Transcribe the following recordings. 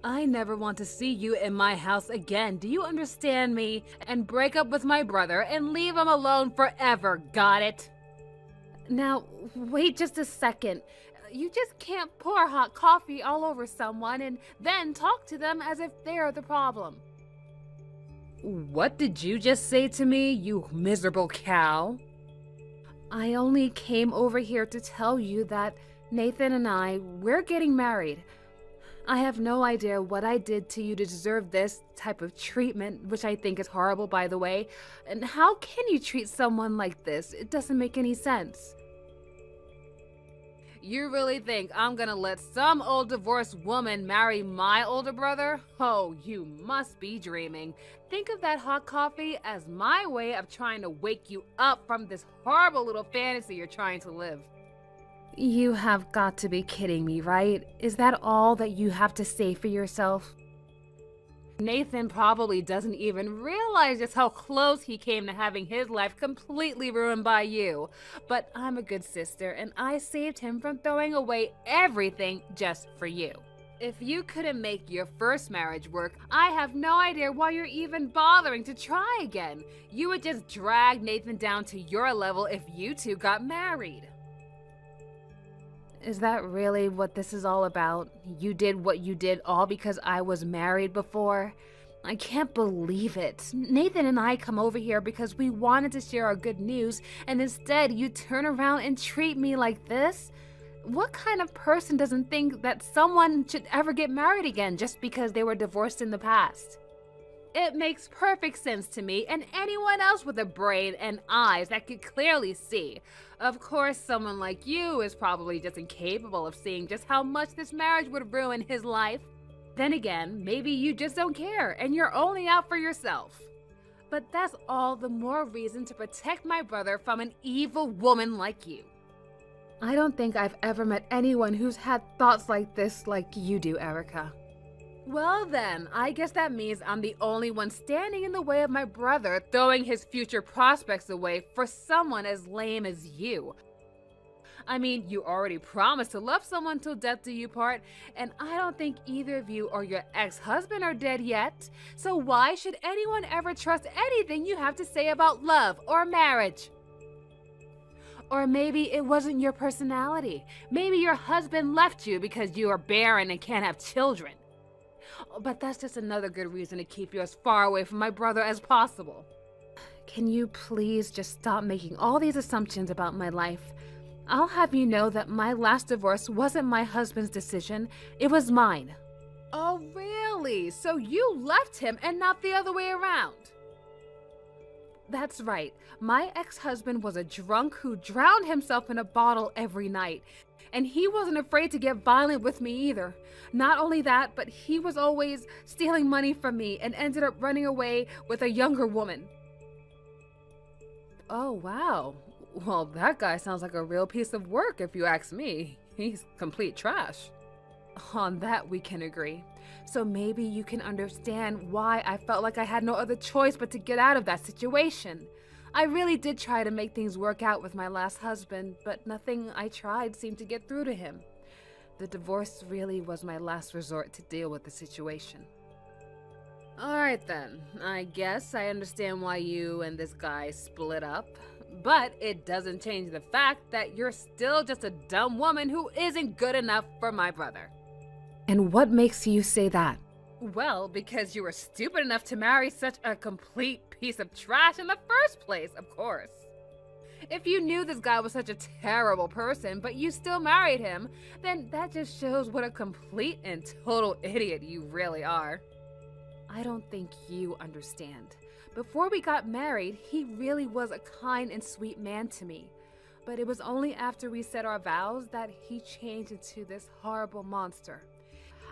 I never want to see you in my house again. Do you understand me? And break up with my brother and leave him alone forever. Got it? Now, wait just a second. You just can't pour hot coffee all over someone and then talk to them as if they're the problem. What did you just say to me, you miserable cow? I only came over here to tell you that Nathan and we're getting married. I have no idea what I did to you to deserve this type of treatment, which I think is horrible, by the way. And how can you treat someone like this? It doesn't make any sense. You really think I'm gonna let some old divorced woman marry my older brother? Oh, you must be dreaming. Think of that hot coffee as my way of trying to wake you up from this horrible little fantasy you're trying to live. You have got to be kidding me, right? Is that all that you have to say for yourself? Nathan probably doesn't even realize just how close he came to having his life completely ruined by you. But I'm a good sister, and I saved him from throwing away everything just for you. If you couldn't make your first marriage work, I have no idea why you're even bothering to try again. You would just drag Nathan down to your level if you two got married. Is that really what this is all about? You did what you did all because I was married before? I can't believe it. Nathan and I come over here because we wanted to share our good news, and instead you turn around and treat me like this? What kind of person doesn't think that someone should ever get married again just because they were divorced in the past? It makes perfect sense to me and anyone else with a brain and eyes that could clearly see. Of course, someone like you is probably just incapable of seeing just how much this marriage would ruin his life. Then again, maybe you just don't care and you're only out for yourself. But that's all the more reason to protect my brother from an evil woman like you. I don't think I've ever met anyone who's had thoughts like this like you do, Erica. Well then, I guess that means I'm the only one standing in the way of my brother throwing his future prospects away for someone as lame as you. I mean, you already promised to love someone till death do you part, and I don't think either of you or your ex-husband are dead yet. So why should anyone ever trust anything you have to say about love or marriage? Or maybe it wasn't your personality. Maybe your husband left you because you are barren and can't have children. But that's just another good reason to keep you as far away from my brother as possible. Can you please just stop making all these assumptions about my life? I'll have you know that my last divorce wasn't my husband's decision, it was mine. Oh, really? So you left him and not the other way around? That's right. My ex-husband was a drunk who drowned himself in a bottle every night. And he wasn't afraid to get violent with me either. Not only that, but he was always stealing money from me and ended up running away with a younger woman. Oh, wow. Well, that guy sounds like a real piece of work if you ask me. He's complete trash. On that we can agree. So maybe you can understand why I felt like I had no other choice but to get out of that situation. I really did try to make things work out with my last husband, but nothing I tried seemed to get through to him. The divorce really was my last resort to deal with the situation. Alright then, I guess I understand why you and this guy split up. But it doesn't change the fact that you're still just a dumb woman who isn't good enough for my brother. And what makes you say that? Well, because you were stupid enough to marry such a complete piece of trash in the first place, of course. If you knew this guy was such a terrible person, but you still married him, then that just shows what a complete and total idiot you really are. I don't think you understand. Before we got married, he really was a kind and sweet man to me. But it was only after we said our vows that he changed into this horrible monster.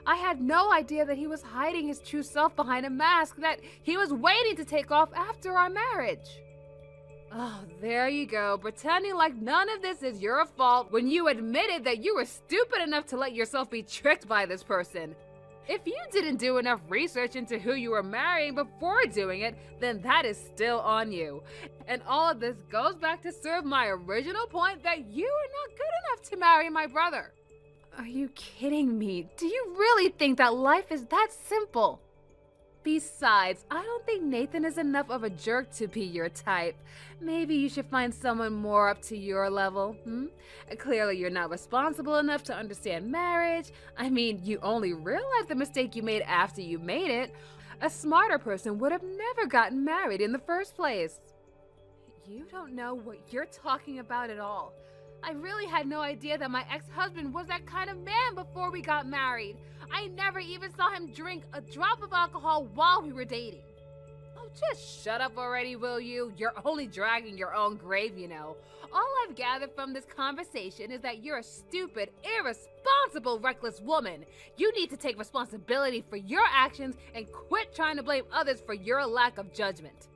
I had no idea that he was hiding his true self behind a mask that he was waiting to take off after our marriage. Oh, there you go, pretending like none of this is your fault when you admitted that you were stupid enough to let yourself be tricked by this person. If you didn't do enough research into who you were marrying before doing it, then that is still on you. And all of this goes back to serve my original point that you are not good enough to marry my brother. Are you kidding me? Do you really think that life is that simple? Besides, I don't think Nathan is enough of a jerk to be your type. Maybe you should find someone more up to your level, Clearly, you're not responsible enough to understand marriage. I mean, you only realized the mistake you made after you made it. A smarter person would have never gotten married in the first place. You don't know what you're talking about at all. I really had no idea that my ex-husband was that kind of man before we got married. I never even saw him drink a drop of alcohol while we were dating. Oh, just shut up already, will you? You're only dragging your own grave, you know. All I've gathered from this conversation is that you're a stupid, irresponsible, reckless woman. You need to take responsibility for your actions and quit trying to blame others for your lack of judgment.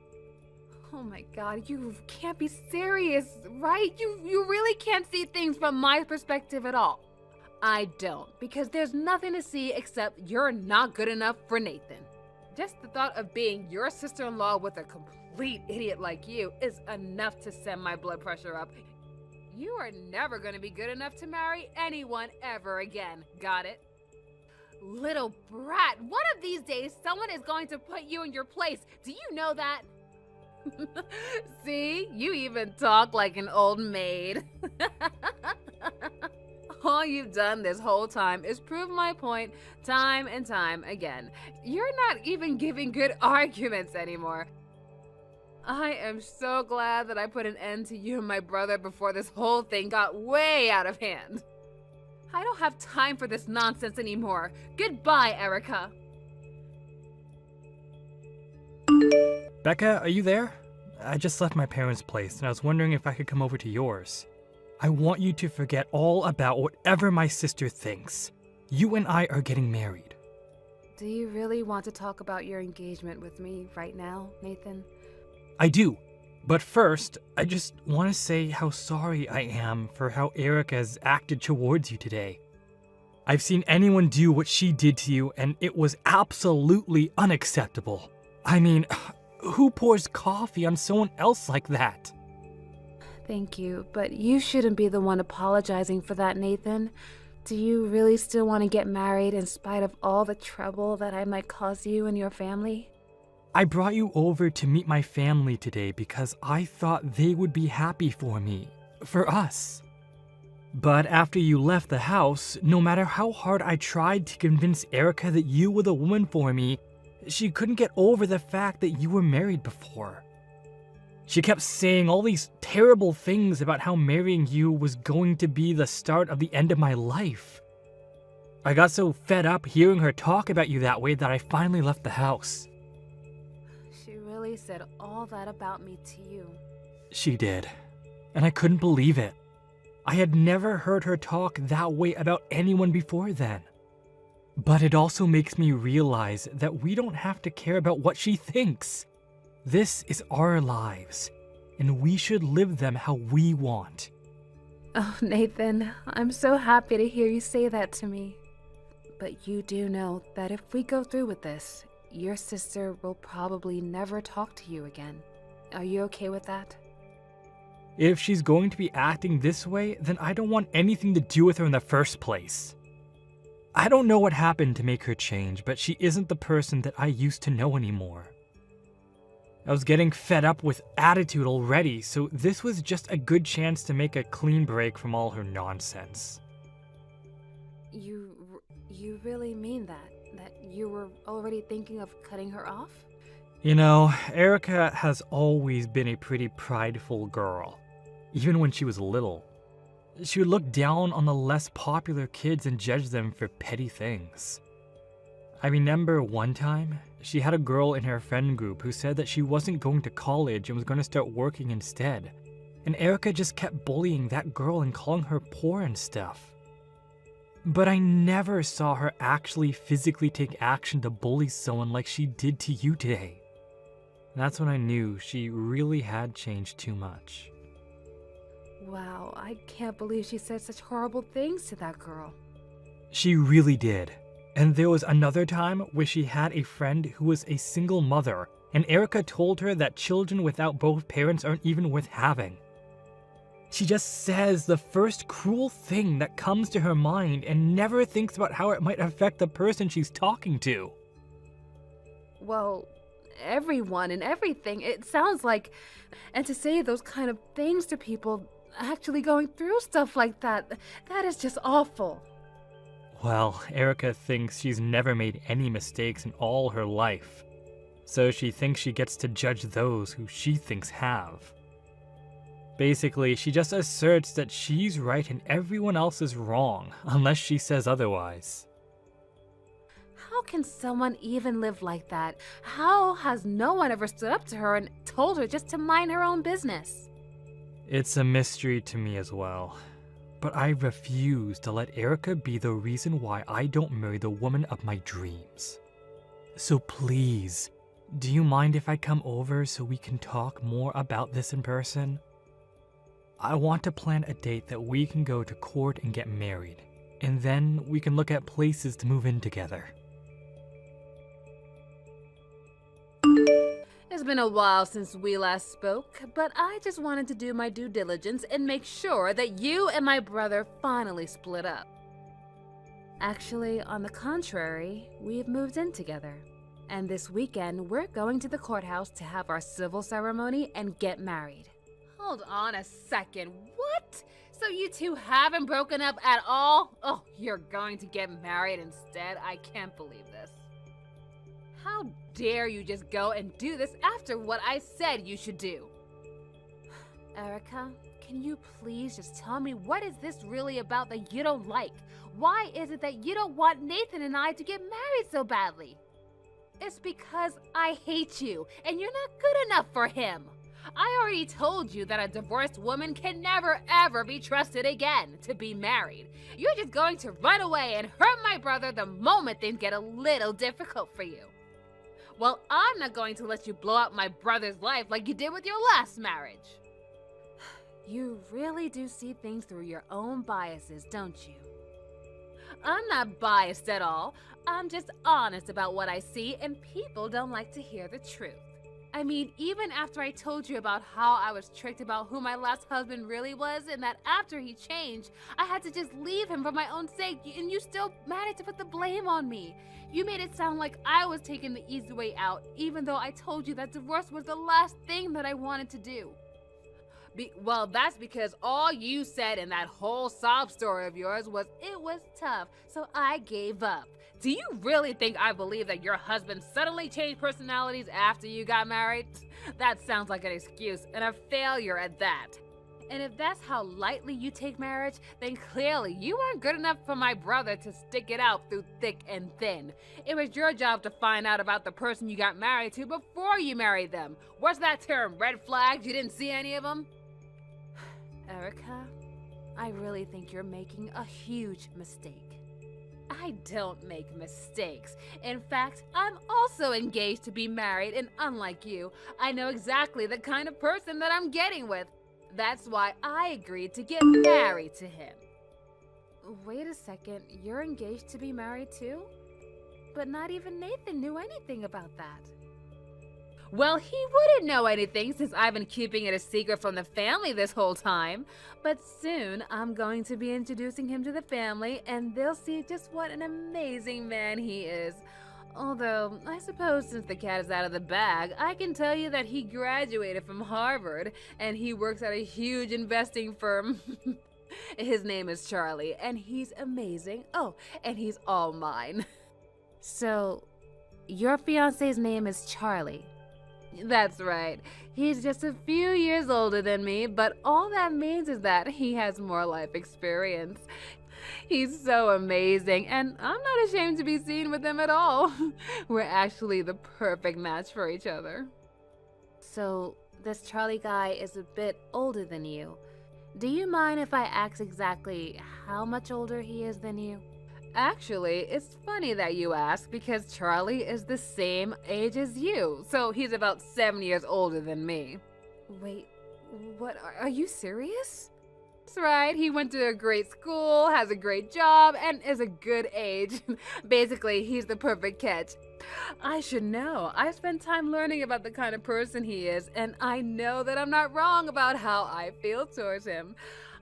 Oh my God, you can't be serious, right? You really can't see things from my perspective at all. I don't, because there's nothing to see except you're not good enough for Nathan. Just the thought of being your sister-in-law with a complete idiot like you is enough to send my blood pressure up. You are never going to be good enough to marry anyone ever again. Got it? Little brat, one of these days someone is going to put you in your place. Do you know that? See, you even talk like an old maid. All you've done this whole time is prove my point time and time again. You're not even giving good arguments anymore. I am so glad that I put an end to you and my brother before this whole thing got way out of hand. I don't have time for this nonsense anymore. Goodbye, Erica. Becca, are you there? I just left my parents' place and I was wondering if I could come over to yours. I want you to forget all about whatever my sister thinks. You and I are getting married. Do you really want to talk about your engagement with me right now, Nathan? I do. But first, I just want to say how sorry I am for how Erica has acted towards you today. I've seen anyone do what she did to you and it was absolutely unacceptable. I mean, who pours coffee on someone else like that? Thank you, but you shouldn't be the one apologizing for that, Nathan. Do you really still want to get married in spite of all the trouble that I might cause you and your family? I brought you over to meet my family today because I thought they would be happy for me, for us. But after you left the house, no matter how hard I tried to convince Erica that you were the woman for me, she couldn't get over the fact that you were married before. She kept saying all these terrible things about how marrying you was going to be the start of the end of my life. I got so fed up hearing her talk about you that way that I finally left the house. She really said all that about me to you. She did, and I couldn't believe it. I had never heard her talk that way about anyone before then. But it also makes me realize that we don't have to care about what she thinks. This is our lives, and we should live them how we want. Oh, Nathan, I'm so happy to hear you say that to me. But you do know that if we go through with this, your sister will probably never talk to you again. Are you okay with that? If she's going to be acting this way, then I don't want anything to do with her in the first place. I don't know what happened to make her change, but she isn't the person that I used to know anymore. I was getting fed up with attitude already, so this was just a good chance to make a clean break from all her nonsense. You really mean that? That you were already thinking of cutting her off? You know, Erica has always been a pretty prideful girl, even when she was little. She would look down on the less popular kids and judge them for petty things. I remember one time, she had a girl in her friend group who said that she wasn't going to college and was going to start working instead. And Erica just kept bullying that girl and calling her poor and stuff. But I never saw her actually physically take action to bully someone like she did to you today. That's when I knew she really had changed too much. Wow, I can't believe she said such horrible things to that girl. She really did. And there was another time where she had a friend who was a single mother, and Erica told her that children without both parents aren't even worth having. She just says the first cruel thing that comes to her mind and never thinks about how it might affect the person she's talking to. Well, everyone and everything, it sounds like. And to say those kind of things to people actually going through stuff like that, that is just awful. Well, Erica thinks she's never made any mistakes in all her life, so she thinks she gets to judge those who she thinks have. Basically, she just asserts that she's right and everyone else is wrong, unless she says otherwise. How can someone even live like that? How has no one ever stood up to her and told her just to mind her own business? It's a mystery to me as well. But I refuse to let Erica be the reason why I don't marry the woman of my dreams. So please, do you mind if I come over so we can talk more about this in person? I want to plan a date that we can go to court and get married, and then we can look at places to move in together. It's been a while since we last spoke, but I just wanted to do my due diligence and make sure that you and my brother finally split up. Actually, on the contrary, we've moved in together. And this weekend, we're going to the courthouse to have our civil ceremony and get married. Hold on a second, what? So you two haven't broken up at all? Oh, you're going to get married instead? I can't believe this. How dare you just go and do this after what I said you should do? Erica, can you please just tell me what is this really about that you don't like? Why is it that you don't want Nathan and I to get married so badly? It's because I hate you, and you're not good enough for him. I already told you that a divorced woman can never ever be trusted again to be married. You're just going to run away and hurt my brother the moment things get a little difficult for you. Well, I'm not going to let you blow up my brother's life like you did with your last marriage. You really do see things through your own biases, don't you? I'm not biased at all. I'm just honest about what I see, and people don't like to hear the truth. I mean, even after I told you about how I was tricked about who my last husband really was, and that after he changed, I had to just leave him for my own sake, and you still managed to put the blame on me. You made it sound like I was taking the easy way out, even though I told you that divorce was the last thing that I wanted to do. Well, that's because all you said in that whole sob story of yours was it was tough, so I gave up. Do you really think I believe that your husband suddenly changed personalities after you got married? That sounds like an excuse, and a failure at that. And if that's how lightly you take marriage, then clearly you weren't good enough for my brother to stick it out through thick and thin. It was your job to find out about the person you got married to before you married them. What's that term, red flags? You didn't see any of them? Erica, I really think you're making a huge mistake. I don't make mistakes. In fact, I'm also engaged to be married, and unlike you, I know exactly the kind of person that I'm getting with. That's why I agreed to get married to him. Wait a second, you're engaged to be married too? But not even Nathan knew anything about that. Well, he wouldn't know anything since I've been keeping it a secret from the family this whole time. But soon, I'm going to be introducing him to the family, and they'll see just what an amazing man he is. Although, I suppose since the cat is out of the bag, I can tell you that he graduated from Harvard, and he works at a huge investing firm. His name is Charlie, and he's amazing. Oh, and he's all mine. So, your fiancé's name is Charlie. That's right. He's just a few years older than me, but all that means is that he has more life experience. He's so amazing, and I'm not ashamed to be seen with him at all. We're actually the perfect match for each other. So, this Charlie guy is a bit older than you. Do you mind if I ask exactly how much older he is than you? Actually, it's funny that you ask because Charlie is the same age as you, so he's about 7 years older than me. Wait, what? Are you serious? That's right. He went to a great school, has a great job, and is a good age. Basically, he's the perfect catch. I should know. I spent time learning about the kind of person he is, and I know that I'm not wrong about how I feel towards him.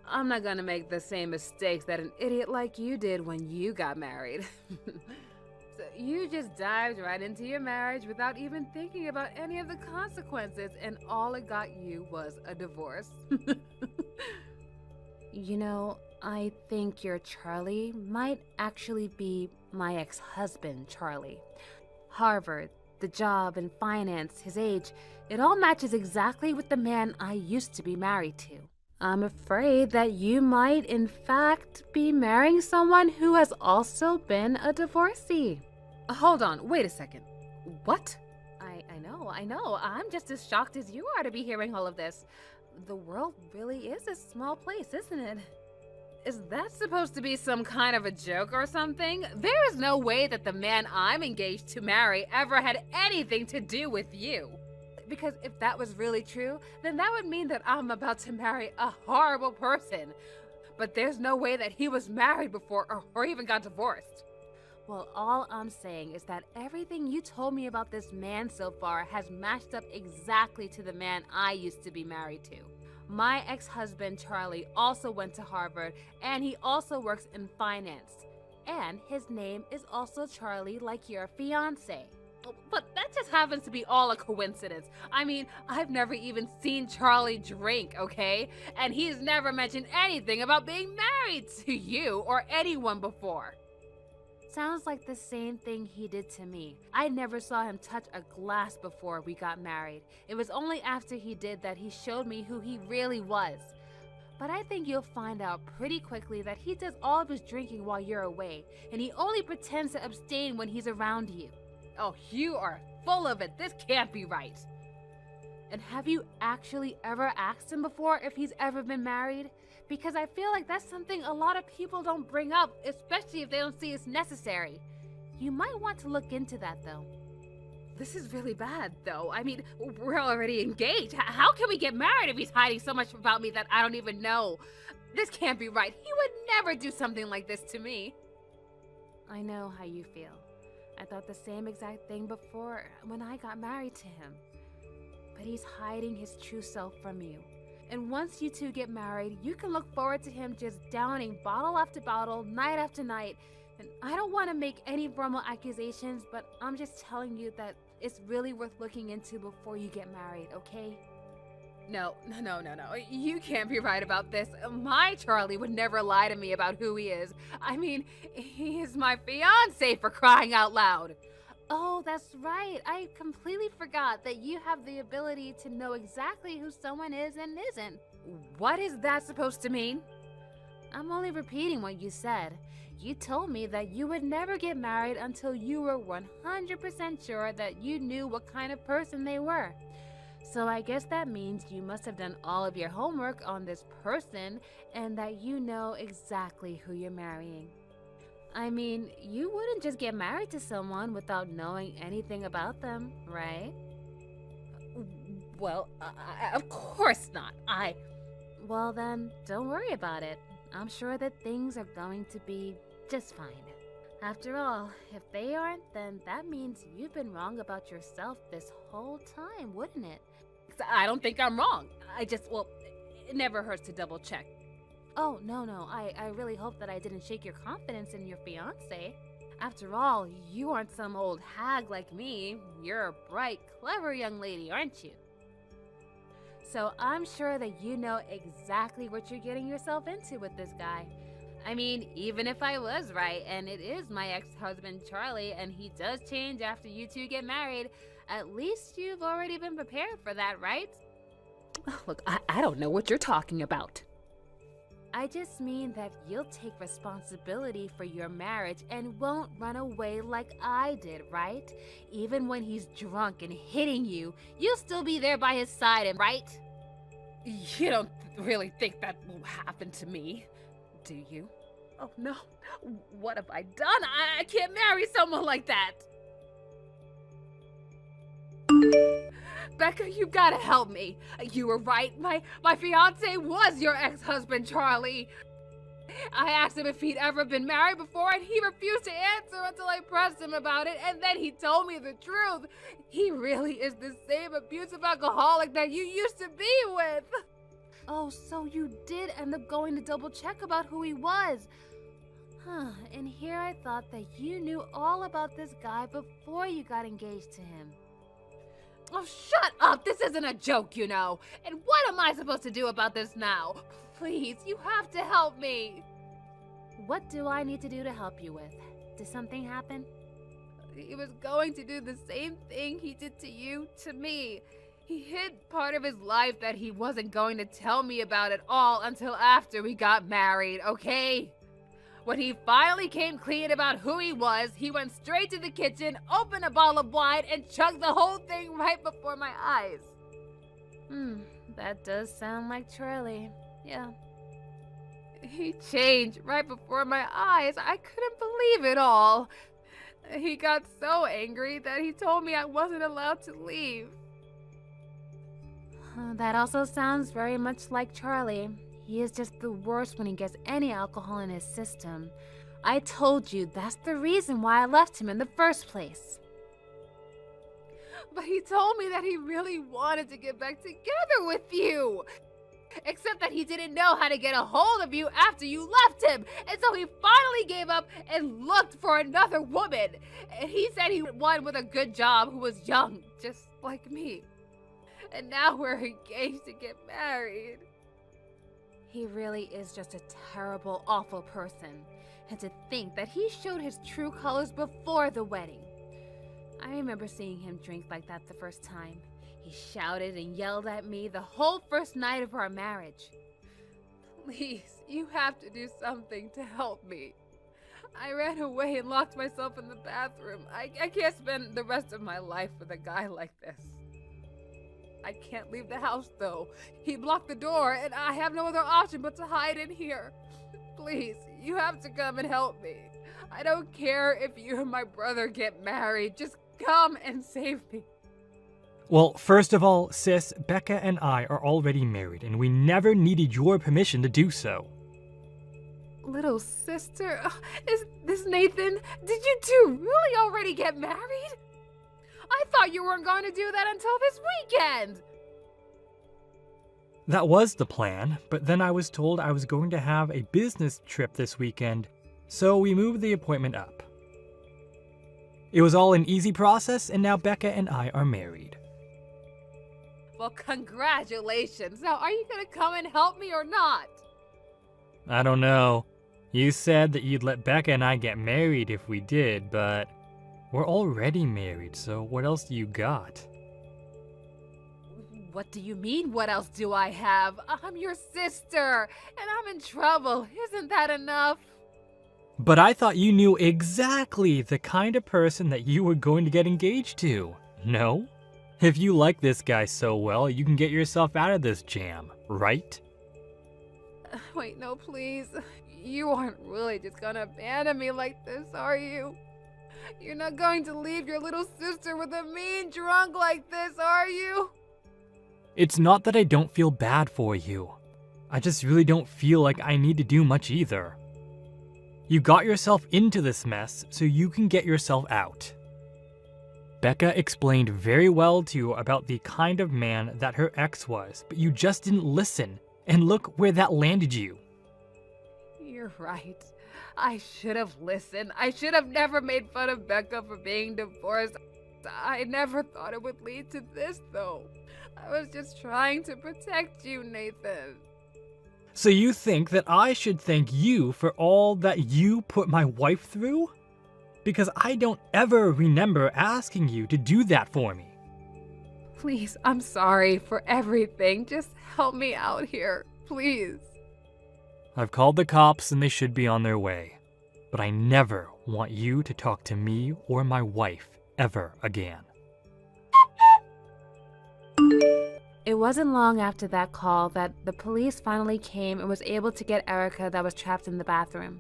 I'm not gonna make the same mistakes that an idiot like you did when you got married. So you just dived right into your marriage without even thinking about any of the consequences, and all it got you was a divorce. I think your Charlie might actually be my ex-husband, Charlie. Harvard, the job and finance, his age, it all matches exactly with the man I used to be married to. I'm afraid that you might, in fact, be marrying someone who has also been a divorcee. Hold on, wait a second. What? I know. I'm just as shocked as you are to be hearing all of this. The world really is a small place, isn't it? Is that supposed to be some kind of a joke or something? There is no way that the man I'm engaged to marry ever had anything to do with you. Because if that was really true, then that would mean that I'm about to marry a horrible person. But there's no way that he was married before or even got divorced. Well, all I'm saying is that everything you told me about this man so far has matched up exactly to the man I used to be married to. My ex-husband, Charlie, also went to Harvard, and he also works in finance. And his name is also Charlie, like your fiancé. But that just happens to be all a coincidence. I mean, I've never even seen Charlie drink, okay? And he's never mentioned anything about being married to you or anyone before. Sounds like the same thing he did to me. I never saw him touch a glass before we got married. It was only after he did that he showed me who he really was. But I think you'll find out pretty quickly that he does all of his drinking while you're away, and he only pretends to abstain when he's around you. Oh, you are full of it. This can't be right. And have you actually ever asked him before if he's ever been married? Because I feel like that's something a lot of people don't bring up, especially if they don't see it's necessary. You might want to look into that, though. This is really bad, though. I mean, we're already engaged. How can we get married if he's hiding so much about me that I don't even know? This can't be right. He would never do something like this to me. I know how you feel. I thought the same exact thing before when I got married to him. But he's hiding his true self from you. And once you two get married, you can look forward to him just downing bottle after bottle, night after night. And I don't want to make any formal accusations, but I'm just telling you that it's really worth looking into before you get married, okay? No. You can't be right about this. My Charlie would never lie to me about who he is. I mean, he is my fiancé, for crying out loud. Oh, that's right. I completely forgot that you have the ability to know exactly who someone is and isn't. What is that supposed to mean? I'm only repeating what you said. You told me that you would never get married until you were 100% sure that you knew what kind of person they were. So I guess that means you must have done all of your homework on this person and that you know exactly who you're marrying. I mean, you wouldn't just get married to someone without knowing anything about them, right? Well, of course not. Well then, don't worry about it. I'm sure that things are going to be just fine. After all, if they aren't, then that means you've been wrong about yourself this whole time, wouldn't it? I don't think I'm wrong. It never hurts to double check. Oh, no. I really hope that I didn't shake your confidence in your fiancé. After all, you aren't some old hag like me. You're a bright, clever young lady, aren't you? So I'm sure that you know exactly what you're getting yourself into with this guy. I mean, even if I was right, and it is my ex-husband Charlie, and he does change after you two get married, at least you've already been prepared for that, right? Look, I don't know what you're talking about. I just mean that you'll take responsibility for your marriage and won't run away like I did, right? Even when he's drunk and hitting you, you'll still be there by his side, right? You don't really think that will happen to me, do you? Oh no, what have I done? I can't marry someone like that. Becca, you gotta help me. You were right. My fiancé was your ex-husband, Charlie. I asked him if he'd ever been married before, and he refused to answer until I pressed him about it, and then he told me the truth. He really is the same abusive alcoholic that you used to be with. Oh, so you did end up going to double check about who he was. Huh, and here I thought that you knew all about this guy before you got engaged to him. Oh, shut up! This isn't a joke, you know. And what am I supposed to do about this now? Please, you have to help me. What do I need to do to help you with? Did something happen? He was going to do the same thing he did to you, to me. He hid part of his life that he wasn't going to tell me about at all until after we got married, okay? When he finally came clean about who he was, he went straight to the kitchen, opened a bottle of wine, and chugged the whole thing right before my eyes. That does sound like Charlie. Yeah. He changed right before my eyes. I couldn't believe it all. He got so angry that he told me I wasn't allowed to leave. That also sounds very much like Charlie. He is just the worst when he gets any alcohol in his system. I told you that's the reason why I left him in the first place. But he told me that he really wanted to get back together with you. Except that he didn't know how to get a hold of you after you left him. And so he finally gave up and looked for another woman. And he said he wanted one with a good job who was young, just like me. And now we're engaged to get married. He really is just a terrible, awful person. And to think that he showed his true colors before the wedding. I remember seeing him drink like that the first time. He shouted and yelled at me the whole first night of our marriage. Please, you have to do something to help me. I ran away and locked myself in the bathroom. I can't spend the rest of my life with a guy like this. I can't leave the house, though. He blocked the door, and I have no other option but to hide in here. Please, you have to come and help me. I don't care if you and my brother get married. Just come and save me. Well, first of all, sis, Becca and I are already married, and we never needed your permission to do so. Little sister, is this Nathan? Did you two really already get married? I thought you weren't going to do that until this weekend. That was the plan, but then I was told I was going to have a business trip this weekend, so we moved the appointment up. It was all an easy process, and now Becca and I are married. Well, congratulations. Now, are you going to come and help me or not? I don't know. You said that you'd let Becca and I get married if we did, but we're already married, so what else do you got? What do you mean, what else do I have? I'm your sister, and I'm in trouble. Isn't that enough? But I thought you knew exactly the kind of person that you were going to get engaged to. No? If you like this guy so well, you can get yourself out of this jam, right? Wait, no, please. You aren't really just gonna abandon me like this, are you? You're not going to leave your little sister with a mean drunk like this, are you? It's not that I don't feel bad for you. I just really don't feel like I need to do much either. You got yourself into this mess so you can get yourself out. Becca explained very well to you about the kind of man that her ex was, but you just didn't listen, and look where that landed you. You're right. I should have listened. I should have never made fun of Becca for being divorced. I never thought it would lead to this, though. I was just trying to protect you, Nathan. So you think that I should thank you for all that you put my wife through? Because I don't ever remember asking you to do that for me. Please, I'm sorry for everything. Just help me out here, please. I've called the cops and they should be on their way. But I never want you to talk to me or my wife ever again. It wasn't long after that call that the police finally came and was able to get Erica that was trapped in the bathroom.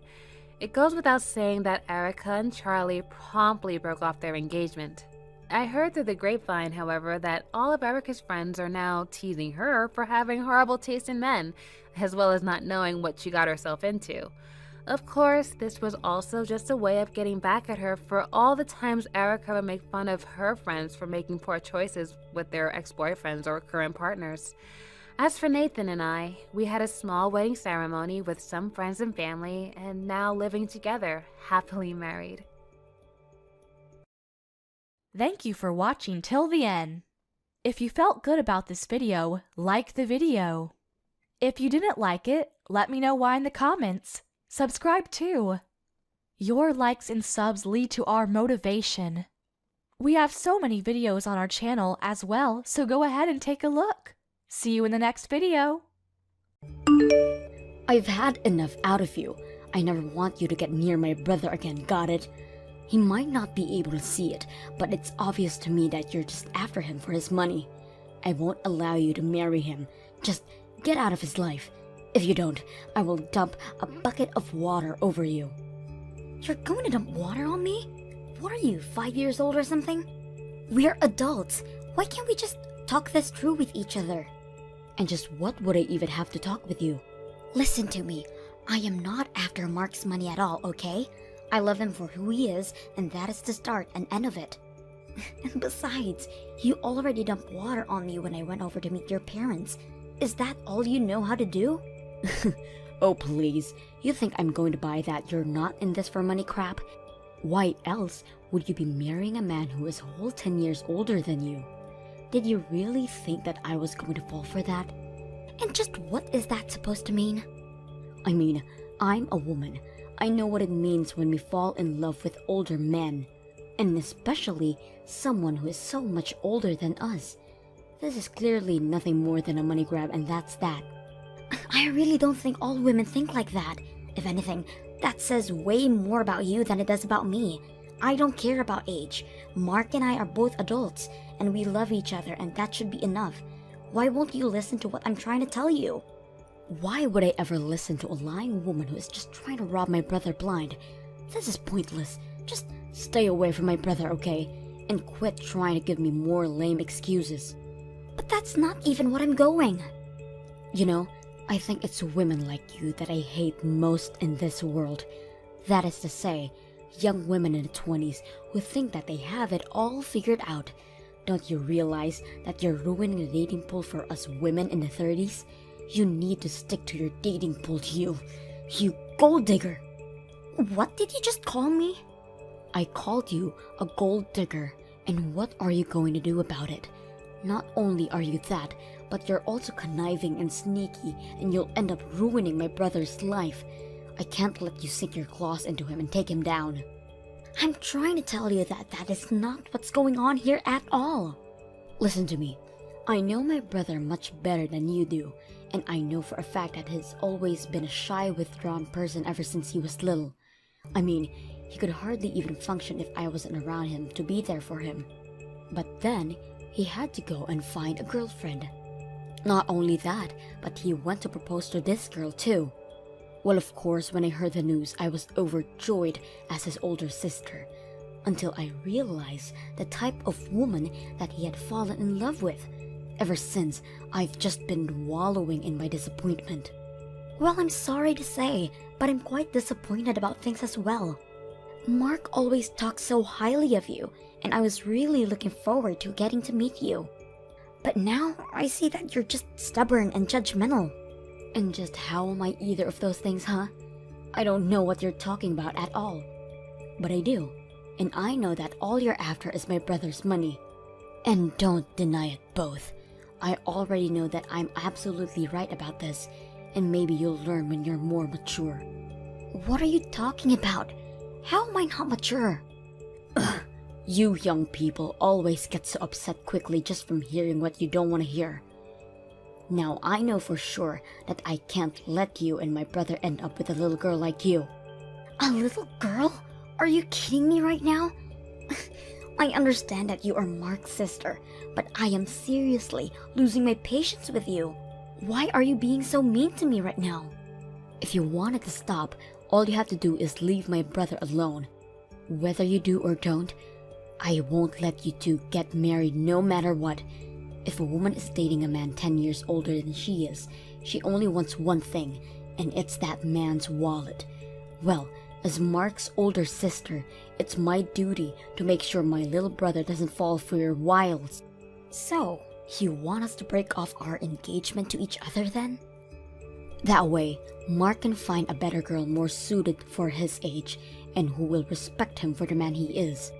It goes without saying that Erica and Charlie promptly broke off their engagement. I heard through the grapevine, however, that all of Erica's friends are now teasing her for having horrible taste in men, as well as not knowing what she got herself into. Of course, this was also just a way of getting back at her for all the times Erica would make fun of her friends for making poor choices with their ex-boyfriends or current partners. As for Nathan and I, we had a small wedding ceremony with some friends and family, and now living together, happily married. Thank you for watching till the end. If you felt good about this video, like the video. If you didn't like it, let me know why in the comments. Subscribe too. Your likes and subs lead to our motivation. We have so many videos on our channel as well, so go ahead and take a look. See you in the next video. I've had enough out of you. I never want you to get near my brother again, got it? He might not be able to see it, but it's obvious to me that you're just after him for his money. I won't allow you to marry him. Just get out of his life. If you don't, I will dump a bucket of water over you. You're going to dump water on me? What are you, 5 years old or something? We're adults. Why can't we just talk this through with each other? And just what would I even have to talk with you? Listen to me. I am not after Mark's money at all, okay? I love him for who he is, and that is the start and end of it. And besides, you already dumped water on me when I went over to meet your parents. Is that all you know how to do? Oh please, you think I'm going to buy that you're not in this for money crap? Why else would you be marrying a man who is a whole 10 years older than you? Did you really think that I was going to fall for that? And just what is that supposed to mean? I mean, I'm a woman. I know what it means when we fall in love with older men. And especially someone who is so much older than us. This is clearly nothing more than a money grab, and that's that. I really don't think all women think like that. If anything, that says way more about you than it does about me. I don't care about age. Mark and I are both adults, and we love each other, and that should be enough. Why won't you listen to what I'm trying to tell you? Why would I ever listen to a lying woman who is just trying to rob my brother blind? This is pointless. Just stay away from my brother, okay? And quit trying to give me more lame excuses. But that's not even what I'm going. You know, I think it's women like you that I hate most in this world. That is to say, young women in the 20s who think that they have it all figured out. Don't you realize that you're ruining the dating pool for us women in the 30s? You need to stick to your dating pool, you gold digger. What did you just call me? I called you a gold digger, and what are you going to do about it? Not only are you that, but you're also conniving and sneaky, and you'll end up ruining my brother's life. I can't let you sink your claws into him and take him down. I'm trying to tell you that that is not what's going on here at all. Listen to me. I know my brother much better than you do, and I know for a fact that he's always been a shy, withdrawn person ever since he was little. I mean, he could hardly even function if I wasn't around him to be there for him. But then, he had to go and find a girlfriend. Not only that, but he went to propose to this girl too. Well, of course, when I heard the news, I was overjoyed as his older sister, until I realized the type of woman that he had fallen in love with. Ever since, I've just been wallowing in my disappointment. Well, I'm sorry to say, but I'm quite disappointed about things as well. Mark always talks so highly of you, and I was really looking forward to getting to meet you. But now, I see that you're just stubborn and judgmental. And just how am I either of those things, huh? I don't know what you're talking about at all. But I do, and I know that all you're after is my brother's money. And don't deny it both. I already know that I'm absolutely right about this, and maybe you'll learn when you're more mature. What are you talking about? How am I not mature? Ugh, you young people always get so upset quickly just from hearing what you don't want to hear. Now I know for sure that I can't let you and my brother end up with a little girl like you. A little girl? Are you kidding me right now? I understand that you are Mark's sister, but I am seriously losing my patience with you. Why are you being so mean to me right now? If you want it to stop, all you have to do is leave my brother alone. Whether you do or don't, I won't let you two get married no matter what. If a woman is dating a man 10 years older than she is, she only wants one thing, and it's that man's wallet. Well, as Mark's older sister, it's my duty to make sure my little brother doesn't fall for your wiles. So, you want us to break off our engagement to each other then? That way, Mark can find a better girl more suited for his age and who will respect him for the man he is.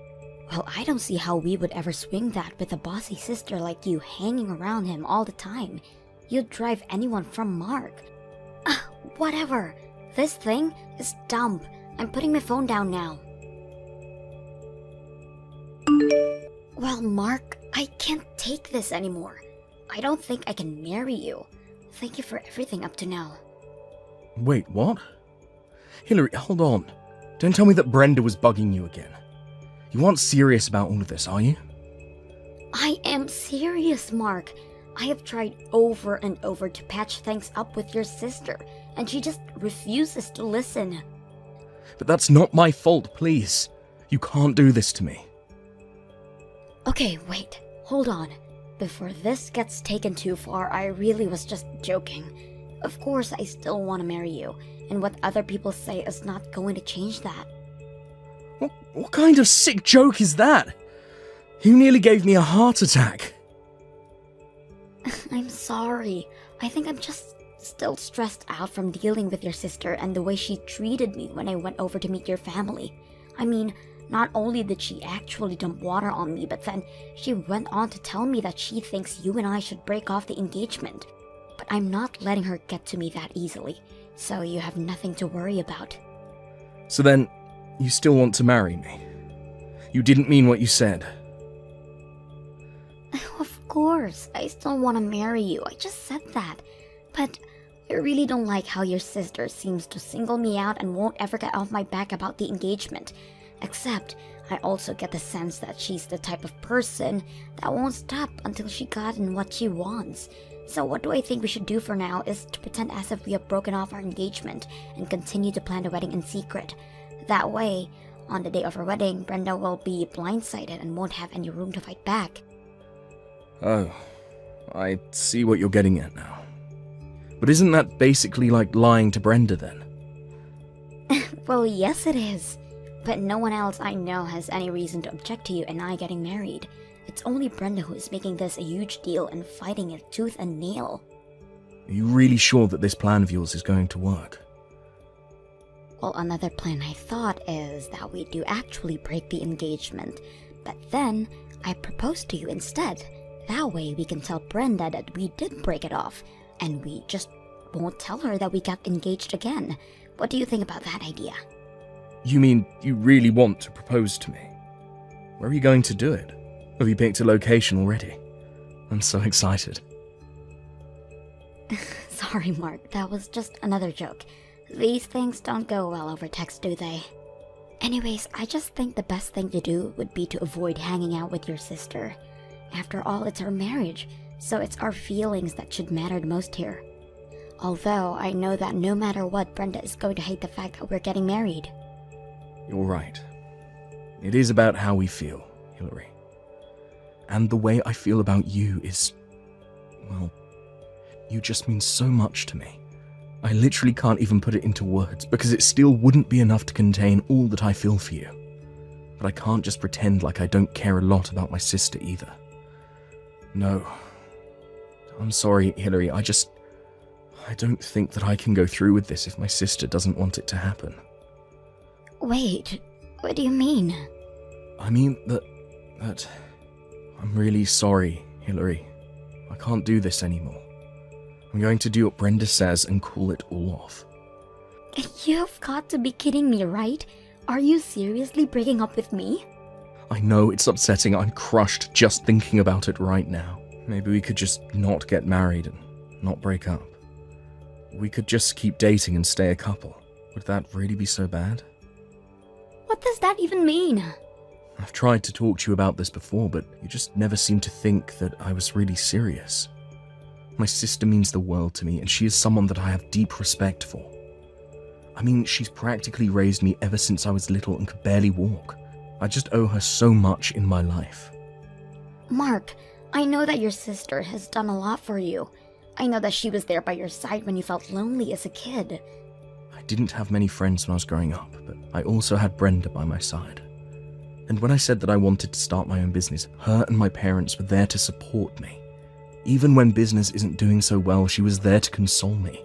Well, I don't see how we would ever swing that with a bossy sister like you hanging around him all the time. You'd drive anyone from Mark. Whatever. This thing is dumb. I'm putting my phone down now. Well, Mark, I can't take this anymore. I don't think I can marry you. Thank you for everything up to now. Wait, what? Hillary, hold on. Don't tell me that Brenda was bugging you again. You aren't serious about all of this, are you? I am serious, Mark. I have tried over and over to patch things up with your sister, and she just refuses to listen. But that's not my fault, please. You can't do this to me. Okay, wait. Hold on. Before this gets taken too far, I really was just joking. Of course, I still want to marry you, and what other people say is not going to change that. What kind of sick joke is that? You nearly gave me a heart attack. I'm sorry. I think I'm just still stressed out from dealing with your sister and the way she treated me when I went over to meet your family. I mean, not only did she actually dump water on me, but then she went on to tell me that she thinks you and I should break off the engagement. But I'm not letting her get to me that easily, so you have nothing to worry about. So then, you still want to marry me? You didn't mean what you said. Of course, I still want to marry you. I just said that. But I really don't like how your sister seems to single me out and won't ever get off my back about the engagement. Except, I also get the sense that she's the type of person that won't stop until she gotten what she wants. So what do I think we should do for now is to pretend as if we have broken off our engagement and continue to plan the wedding in secret. That way, on the day of our wedding, Brenda will be blindsided and won't have any room to fight back. Oh, I see what you're getting at now. But isn't that basically like lying to Brenda then? Well, yes it is. But no one else I know has any reason to object to you and I getting married. It's only Brenda who is making this a huge deal and fighting it tooth and nail. Are you really sure that this plan of yours is going to work? Well, another plan I thought is that we do actually break the engagement, but then I propose to you instead. That way we can tell Brenda that we did break it off, and we just won't tell her that we got engaged again. What do you think about that idea? You mean you really want to propose to me? Where are you going to do it? Have you picked a location already? I'm so excited. Sorry, Mark, that was just another joke. These things don't go well over text, do they? Anyways, I just think the best thing to do would be to avoid hanging out with your sister. After all, it's our marriage, so it's our feelings that should matter the most here. Although, I know that no matter what, Brenda is going to hate the fact that we're getting married. You're right. It is about how we feel, Hillary. And the way I feel about you is... well, you just mean so much to me. I literally can't even put it into words, because it still wouldn't be enough to contain all that I feel for you. But I can't just pretend like I don't care a lot about my sister either. No. I'm sorry, Hillary, I don't think that I can go through with this if my sister doesn't want it to happen. Wait, what do you mean? I mean that... I'm really sorry, Hillary. I can't do this anymore. I'm going to do what Brenda says and call it all off. You've got to be kidding me, right? Are you seriously breaking up with me? I know it's upsetting. I'm crushed just thinking about it right now. Maybe we could just not get married and not break up. We could just keep dating and stay a couple. Would that really be so bad? What does that even mean? I've tried to talk to you about this before, but you just never seemed to think that I was really serious. My sister means the world to me, and she is someone that I have deep respect for. I mean, she's practically raised me ever since I was little and could barely walk. I just owe her so much in my life. Mark, I know that your sister has done a lot for you. I know that she was there by your side when you felt lonely as a kid. I didn't have many friends when I was growing up, but I also had Brenda by my side. And when I said that I wanted to start my own business, her and my parents were there to support me. Even when business isn't doing so well, she was there to console me.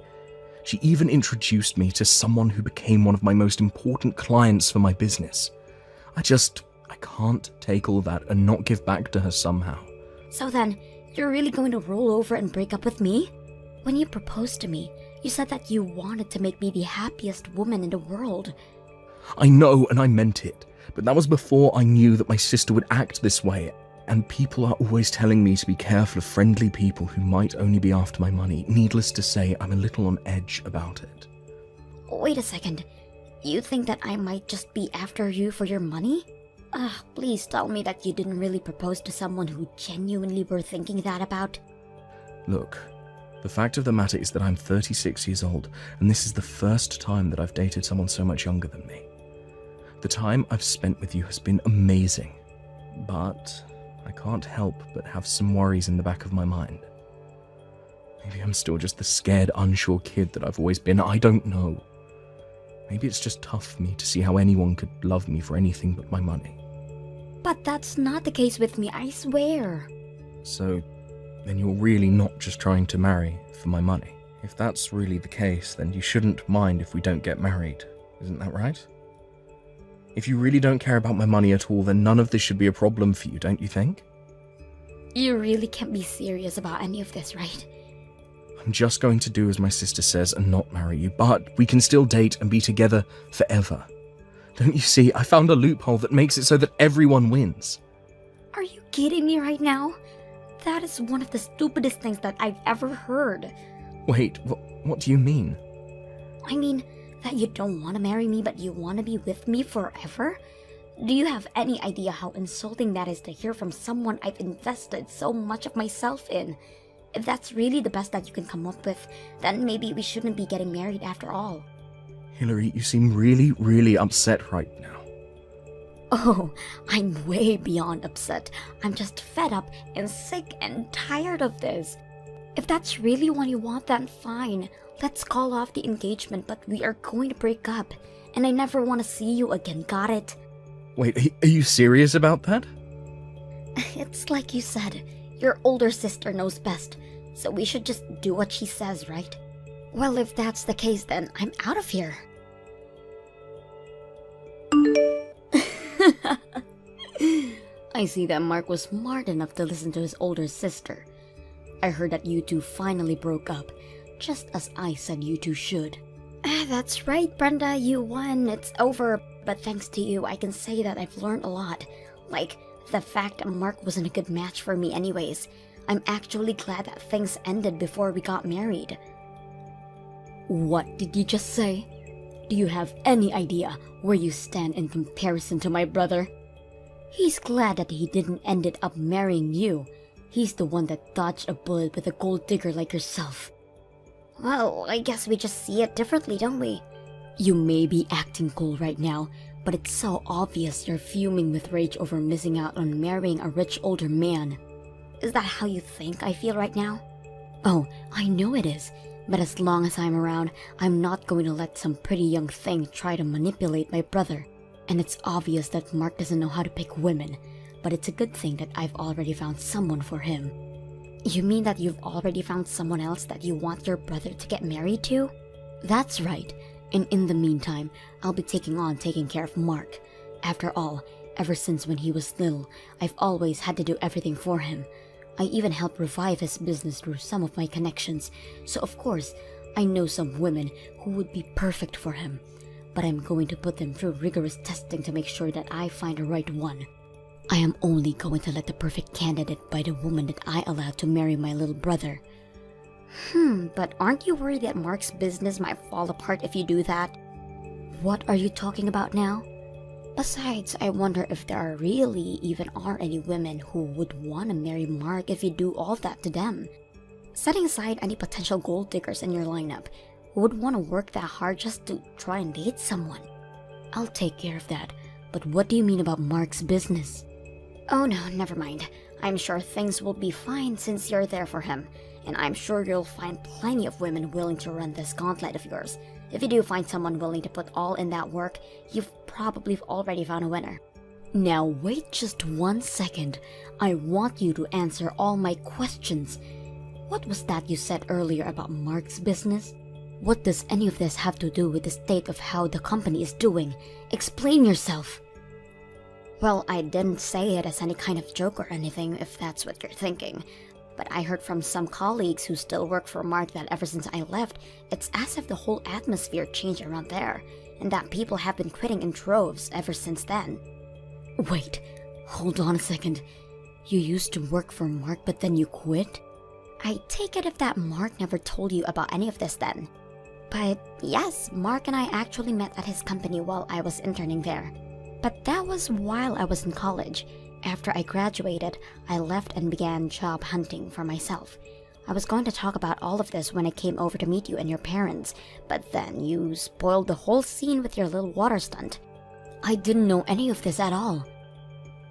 She even introduced me to someone who became one of my most important clients for my business. I can't take all that and not give back to her somehow. So then, you're really going to roll over and break up with me? When you proposed to me, you said that you wanted to make me the happiest woman in the world. I know, and I meant it, but that was before I knew that my sister would act this way, and people are always telling me to be careful of friendly people who might only be after my money. Needless to say, I'm a little on edge about it. Wait a second. You think that I might just be after you for your money? Please tell me that you didn't really propose to someone who genuinely were thinking that about. Look, the fact of the matter is that I'm 36 years old, and this is the first time that I've dated someone so much younger than me. The time I've spent with you has been amazing, but I can't help but have some worries in the back of my mind. Maybe I'm still just the scared, unsure kid that I've always been. I don't know. Maybe it's just tough for me to see how anyone could love me for anything but my money. But that's not the case with me, I swear. So, then you're really not just trying to marry for my money? If that's really the case, then you shouldn't mind if we don't get married, isn't that right? If you really don't care about my money at all, then none of this should be a problem for you, don't you think? You really can't be serious about any of this, right? I'm just going to do as my sister says and not marry you, but we can still date and be together forever. Don't you see, I found a loophole that makes it so that everyone wins. Are you kidding me right now? That is one of the stupidest things that I've ever heard. Wait, what do you mean? I mean, that you don't want to marry me but you want to be with me forever? Do you have any idea how insulting that is to hear from someone I've invested so much of myself in? If that's really the best that you can come up with, then maybe we shouldn't be getting married after all. Hillary, you seem really, really upset right now. Oh, I'm way beyond upset. I'm just fed up and sick and tired of this. If that's really what you want, then fine. Let's call off the engagement, but we are going to break up. And I never want to see you again, got it? Wait, are you serious about that? It's like you said, your older sister knows best, so we should just do what she says, right? Well, if that's the case, then I'm out of here. I see that Mark was smart enough to listen to his older sister. I heard that you two finally broke up, just as I said you two should. That's right, Brenda, you won. It's over. But thanks to you, I can say that I've learned a lot. Like, the fact that Mark wasn't a good match for me anyways. I'm actually glad that things ended before we got married. What did you just say? Do you have any idea where you stand in comparison to my brother? He's glad that he didn't ended up marrying you. He's the one that dodged a bullet with a gold digger like yourself. Well, I guess we just see it differently, don't we? You may be acting cool right now, but it's so obvious you're fuming with rage over missing out on marrying a rich older man. Is that how you think I feel right now? Oh, I know it is. But as long as I'm around, I'm not going to let some pretty young thing try to manipulate my brother. And it's obvious that Mark doesn't know how to pick women, but it's a good thing that I've already found someone for him. You mean that you've already found someone else that you want your brother to get married to? That's right, and in the meantime, I'll be taking care of Mark. After all, ever since when he was little, I've always had to do everything for him. I even helped revive his business through some of my connections, so of course, I know some women who would be perfect for him. But I'm going to put them through rigorous testing to make sure that I find the right one. I am only going to let the perfect candidate by the woman that I allow to marry my little brother. But aren't you worried that Mark's business might fall apart if you do that? What are you talking about now? Besides, I wonder if there really even are any women who would want to marry Mark if you do all that to them. Setting aside any potential gold diggers in your lineup, who would want to work that hard just to try and date someone. I'll take care of that, But what do you mean about Mark's business? Oh no, never mind. I'm sure things will be fine since you're there for him. And I'm sure you'll find plenty of women willing to run this gauntlet of yours. If you do find someone willing to put all in that work, you've probably already found a winner. Now wait just 1 second. I want you to answer all my questions. What was that you said earlier about Mark's business? What does any of this have to do with the state of how the company is doing? Explain yourself. Well, I didn't say it as any kind of joke or anything, if that's what you're thinking. But I heard from some colleagues who still work for Mark that ever since I left, it's as if the whole atmosphere changed around there, and that people have been quitting in droves ever since then. Wait, hold on a second. You used to work for Mark, but then you quit? I take it if that Mark never told you about any of this then. But yes, Mark and I actually met at his company while I was interning there. But that was while I was in college. After I graduated, I left and began job hunting for myself. I was going to talk about all of this when I came over to meet you and your parents, but then you spoiled the whole scene with your little water stunt. I didn't know any of this at all.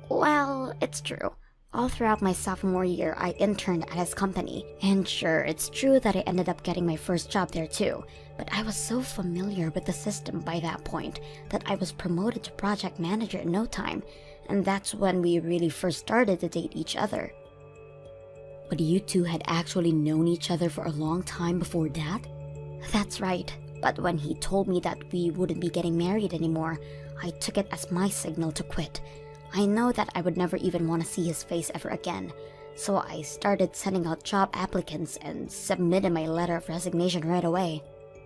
Well, it's true. All throughout my sophomore year, I interned at his company. And sure, it's true that I ended up getting my first job there too. But I was so familiar with the system by that point that I was promoted to project manager in no time. And that's when we really first started to date each other. But you two had actually known each other for a long time before that? That's right. But when he told me that we wouldn't be getting married anymore, I took it as my signal to quit. I know that I would never even want to see his face ever again, so I started sending out job applicants and submitted my letter of resignation right away.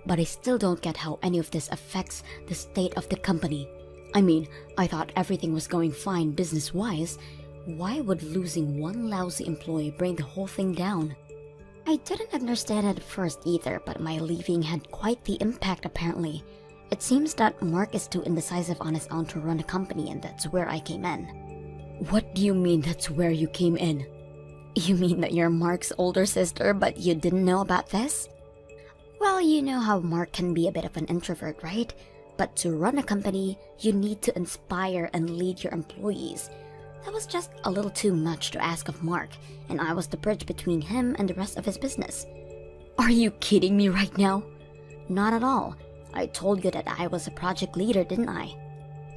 But I still don't get how any of this affects the state of the company. I mean, I thought everything was going fine business-wise. Why would losing one lousy employee bring the whole thing down? I didn't understand it at first either, but my leaving had quite the impact apparently. It seems that Mark is too indecisive on his own to run a company, and that's where I came in. What do you mean that's where you came in? You mean that you're Mark's older sister, but you didn't know about this? Well, you know how Mark can be a bit of an introvert, right? But to run a company, you need to inspire and lead your employees. That was just a little too much to ask of Mark, and I was the bridge between him and the rest of his business. Are you kidding me right now? Not at all. I told you that I was a project leader, didn't I?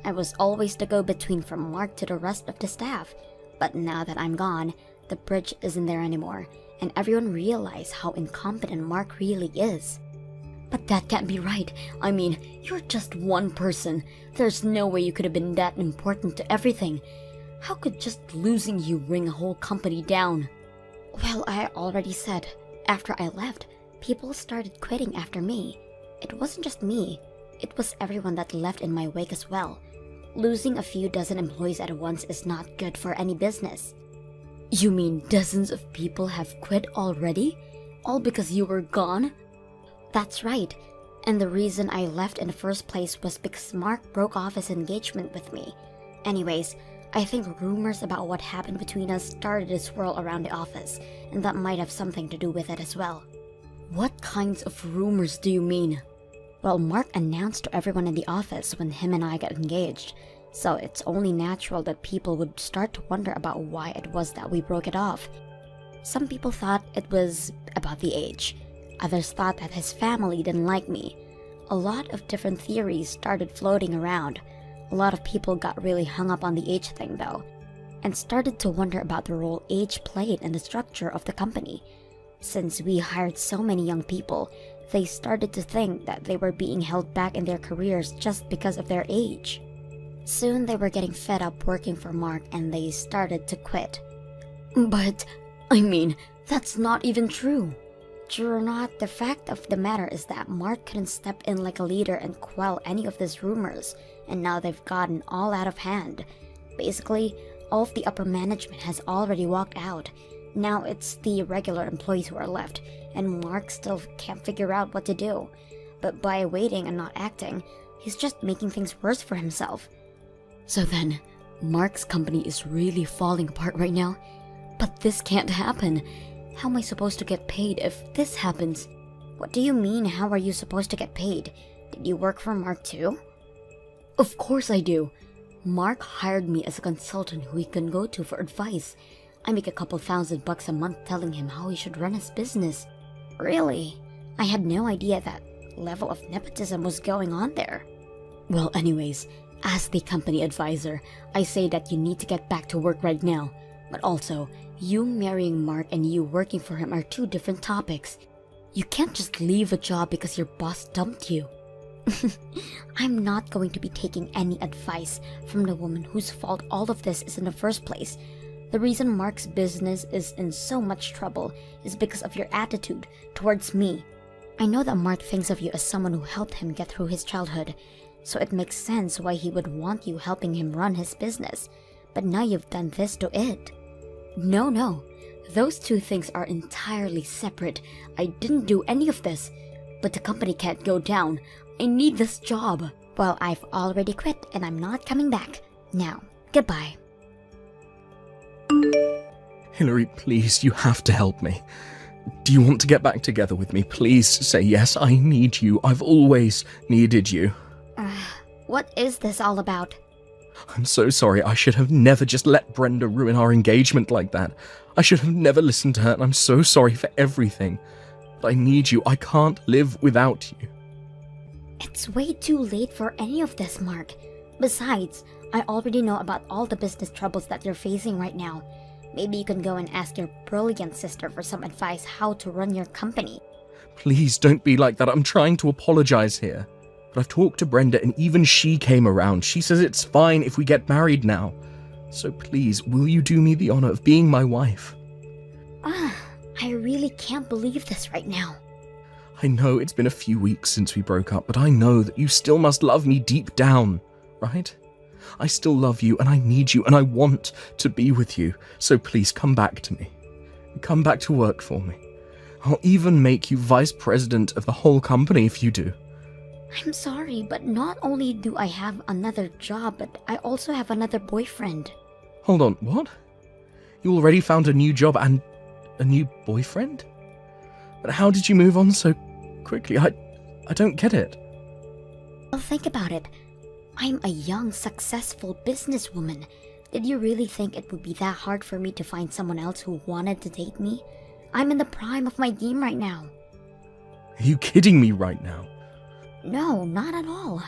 I was always the go-between from Mark to the rest of the staff. But now that I'm gone, the bridge isn't there anymore, and everyone realized how incompetent Mark really is. But that can't be right. I mean, you're just one person. There's no way you could have been that important to everything. How could just losing you bring a whole company down? Well, I already said, after I left, people started quitting after me. It wasn't just me. It was everyone that left in my wake as well. Losing a few dozen employees at once is not good for any business. You mean dozens of people have quit already? All because you were gone? That's right. And the reason I left in the first place was because Mark broke off his engagement with me. Anyways, I think rumors about what happened between us started to swirl around the office, and that might have something to do with it as well. What kinds of rumors do you mean? Well, Mark announced to everyone in the office when him and I got engaged, so it's only natural that people would start to wonder about why it was that we broke it off. Some people thought it was about the age. Others thought that his family didn't like me. A lot of different theories started floating around. A lot of people got really hung up on the age thing though, and started to wonder about the role age played in the structure of the company. Since we hired so many young people, they started to think that they were being held back in their careers just because of their age. Soon they were getting fed up working for Mark and they started to quit. But, I mean, that's not even true. True or not, the fact of the matter is that Mark couldn't step in like a leader and quell any of these rumors, and now they've gotten all out of hand. Basically, all of the upper management has already walked out. Now it's the regular employees who are left, and Mark still can't figure out what to do. But by waiting and not acting, he's just making things worse for himself. So then, Mark's company is really falling apart right now? But this can't happen. How am I supposed to get paid if this happens? What do you mean, how are you supposed to get paid? Did you work for Mark too? Of course I do. Mark hired me as a consultant who he can go to for advice. I make a couple $1,000 a month telling him how he should run his business. Really? I had no idea that level of nepotism was going on there. Well, anyways, as the company advisor, I say that you need to get back to work right now. But also, you marrying Mark and you working for him are two different topics. You can't just leave a job because your boss dumped you. I'm not going to be taking any advice from the woman whose fault all of this is in the first place. The reason Mark's business is in so much trouble is because of your attitude towards me. I know that Mark thinks of you as someone who helped him get through his childhood, so it makes sense why he would want you helping him run his business. But now you've done this to it. No. Those two things are entirely separate. I didn't do any of this. But the company can't go down. I need this job. Well, I've already quit and I'm not coming back. Now, goodbye. Hillary, please, you have to help me. Do you want to get back together with me? Please say yes. I need you. I've always needed you. What is this all about? I'm so sorry. I should have never just let Brenda ruin our engagement like that. I should have never listened to her, and I'm so sorry for everything. But I need you. I can't live without you. It's way too late for any of this, Mark. Besides, I already know about all the business troubles that you're facing right now. Maybe you can go and ask your brilliant sister for some advice how to run your company. Please don't be like that. I'm trying to apologize here. But I've talked to Brenda and even she came around. She says it's fine if we get married now. So please, will you do me the honor of being my wife? I really can't believe this right now. I know it's been a few weeks since we broke up, but I know that you still must love me deep down, right? I still love you and I need you and I want to be with you. So please come back to me. Come back to work for me. I'll even make you vice president of the whole company if you do. I'm sorry, but not only do I have another job, but I also have another boyfriend. Hold on, what? You already found a new job and a new boyfriend? But how did you move on so quickly? I don't get it. Well, think about it. I'm a young, successful businesswoman. Did you really think it would be that hard for me to find someone else who wanted to date me? I'm in the prime of my game right now. Are you kidding me right now? No, not at all.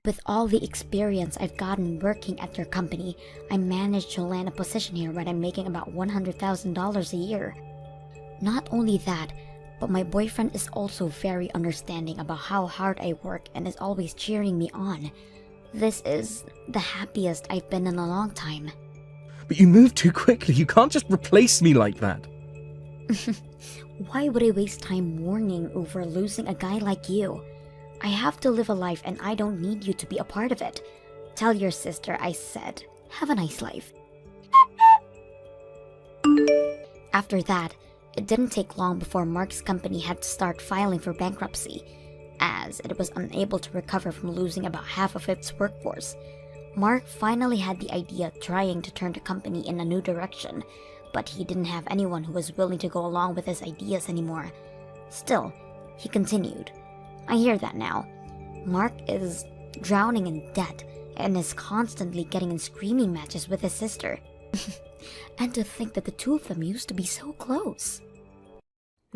With all the experience I've gotten working at your company, I managed to land a position here where I'm making about $100,000 a year. Not only that, but my boyfriend is also very understanding about how hard I work and is always cheering me on. This is the happiest I've been in a long time. But you moved too quickly. You can't just replace me like that. Why would I waste time mourning over losing a guy like you? I have to live a life and I don't need you to be a part of it. Tell your sister I said, have a nice life. After that, it didn't take long before Mark's company had to start filing for bankruptcy, as it was unable to recover from losing about half of its workforce. Mark finally had the idea of trying to turn the company in a new direction, but he didn't have anyone who was willing to go along with his ideas anymore. Still, he continued. I hear that now. Mark is drowning in debt and is constantly getting in screaming matches with his sister. And to think that the two of them used to be so close.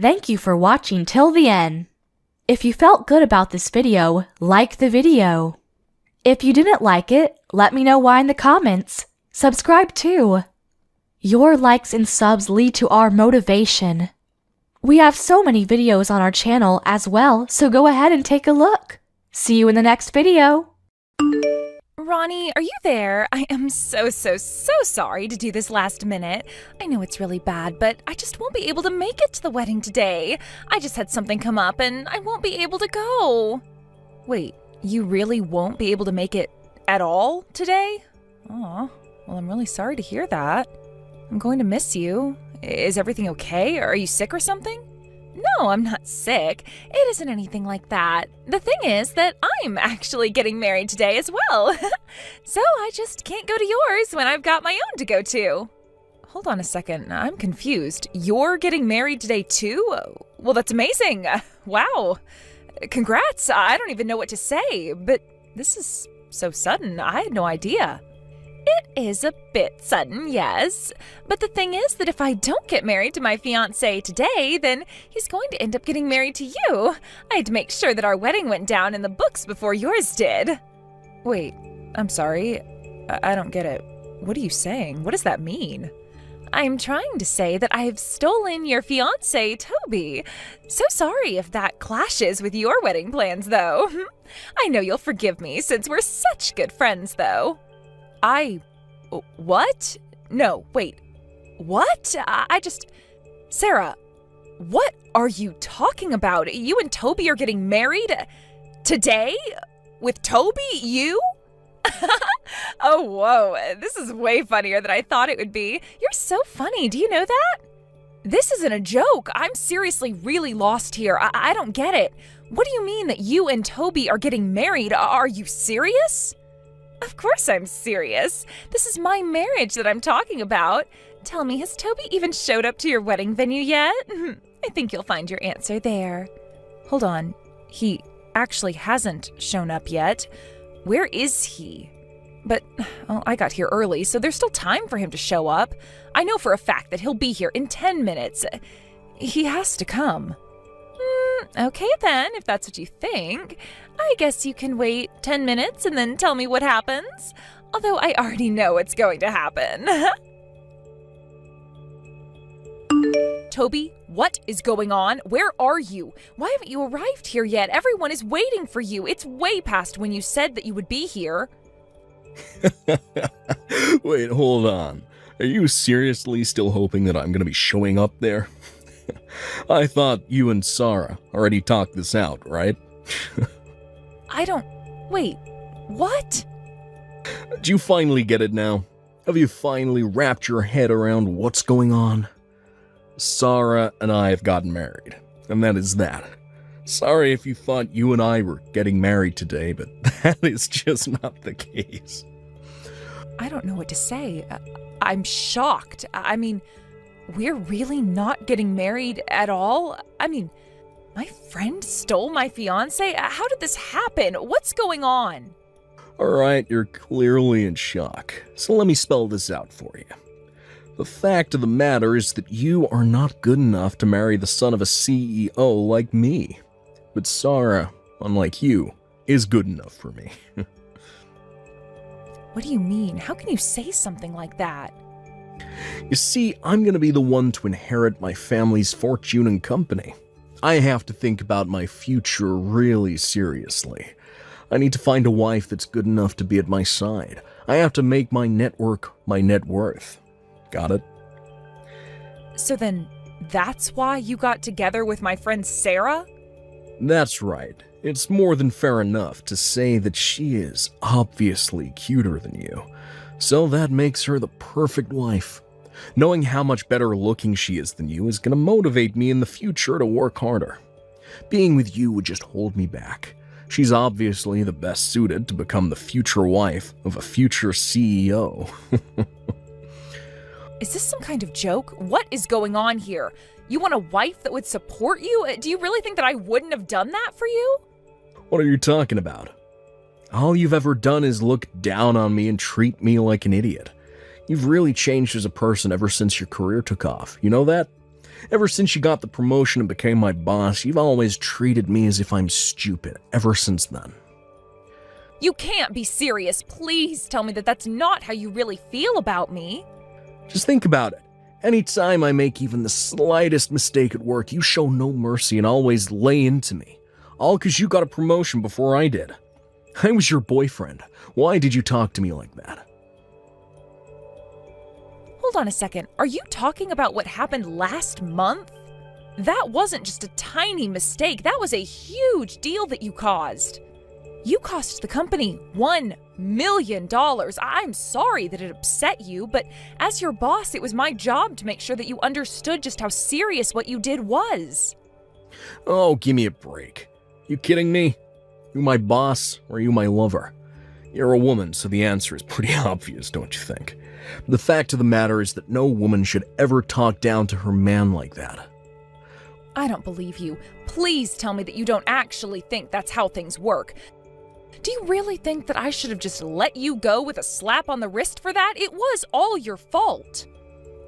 Thank you for watching till the end. If you felt good about this video, like the video. If you didn't like it, let me know why in the comments. Subscribe too. Your likes and subs lead to our motivation. We have so many videos on our channel as well, so go ahead and take a look. See you in the next video. Ronnie, are you there? I am so sorry to do this last minute. I know it's really bad, but I just won't be able to make it to the wedding today. I just had something come up and I won't be able to go. Wait, you really won't be able to make it at all today? Aw, well, I'm really sorry to hear that. I'm going to miss you. Is everything okay? Are you sick or something? No, I'm not sick. It isn't anything like that. The thing is that I'm actually getting married today as well. So I just can't go to yours when I've got my own to go to. Hold on a second. I'm confused. You're getting married today too? Well, that's amazing. Wow. Congrats. I don't even know what to say. But This is so sudden. I had no idea. It is a bit sudden, yes. But the thing is that if I don't get married to my fiancé today, then he's going to end up getting married to you. I had to make sure that our wedding went down in the books before yours did. Wait, I'm sorry. I don't get it. What are you saying? What does that mean? I'm trying to say that I've stolen your fiancé, Toby. So sorry if that clashes with your wedding plans, though. I know you'll forgive me since we're such good friends, though. What? No, wait. What? Sarah, what are you talking about? You and Toby are getting married? Today? With Toby? You? Oh, whoa. This is way funnier than I thought it would be. You're so funny. Do you know that? This isn't a joke. I'm seriously really lost here. I don't get it. What do you mean that you and Toby are getting married? Are you serious? Of course I'm serious. This is my marriage that I'm talking about. Tell me, has Toby even showed up to your wedding venue yet? I think you'll find your answer there. Hold on. He actually hasn't shown up yet. Where is he? But, I got here early, so there's still time for him to show up. I know for a fact that he'll be here in 10 minutes. He has to come. Okay then, if that's what you think. I guess you can wait 10 minutes and then tell me what happens. Although I already know what's going to happen. Toby, what is going on? Where are you? Why haven't you arrived here yet? Everyone is waiting for you. It's way past when you said that you would be here. Wait, hold on. Are you seriously still hoping that I'm going to be showing up there? I thought you and Sarah already talked this out, right? Wait, what? Do you finally get it now? Have you finally wrapped your head around what's going on? Sarah and I have gotten married, and that is that. Sorry if you thought you and I were getting married today, but that is just not the case. I don't know what to say. I'm shocked. I mean, we're really not getting married at all? I mean, my friend stole my fiancé? How did this happen? What's going on? Alright, you're clearly in shock, so let me spell this out for you. The fact of the matter is that you are not good enough to marry the son of a CEO like me. But Sarah, unlike you, is good enough for me. What do you mean? How can you say something like that? You see, I'm gonna be the one to inherit my family's fortune and company. I have to think about my future really seriously. I need to find a wife that's good enough to be at my side. I have to make my network my net worth. Got it? So then, that's why you got together with my friend Sarah? That's right. It's more than fair enough to say that she is obviously cuter than you. So that makes her the perfect wife. Knowing how much better looking she is than you is going to motivate me in the future to work harder. Being with you would just hold me back. She's obviously the best suited to become the future wife of a future CEO. Is this some kind of joke? What is going on here? You want a wife that would support you? Do you really think that I wouldn't have done that for you? What are you talking about? All you've ever done is look down on me and treat me like an idiot. You've really changed as a person ever since your career took off. You know that? Ever since you got the promotion and became my boss, you've always treated me as if I'm stupid, ever since then. You can't be serious. Please tell me that that's not how you really feel about me. Just think about it. Anytime I make even the slightest mistake at work, you show no mercy and always lay into me. All because you got a promotion before I did. I was your boyfriend. Why did you talk to me like that? Hold on a second. Are you talking about what happened last month? That wasn't just a tiny mistake. That was a huge deal that you caused. You cost the company $1 million. I'm sorry that it upset you, but as your boss, it was my job to make sure that you understood just how serious what you did was. Oh, give me a break. You kidding me? You my boss, or you my lover? You're a woman, so the answer is pretty obvious, don't you think? The fact of the matter is that no woman should ever talk down to her man like that. I don't believe you. Please tell me that you don't actually think that's how things work. Do you really think that I should have just let you go with a slap on the wrist for that? It was all your fault.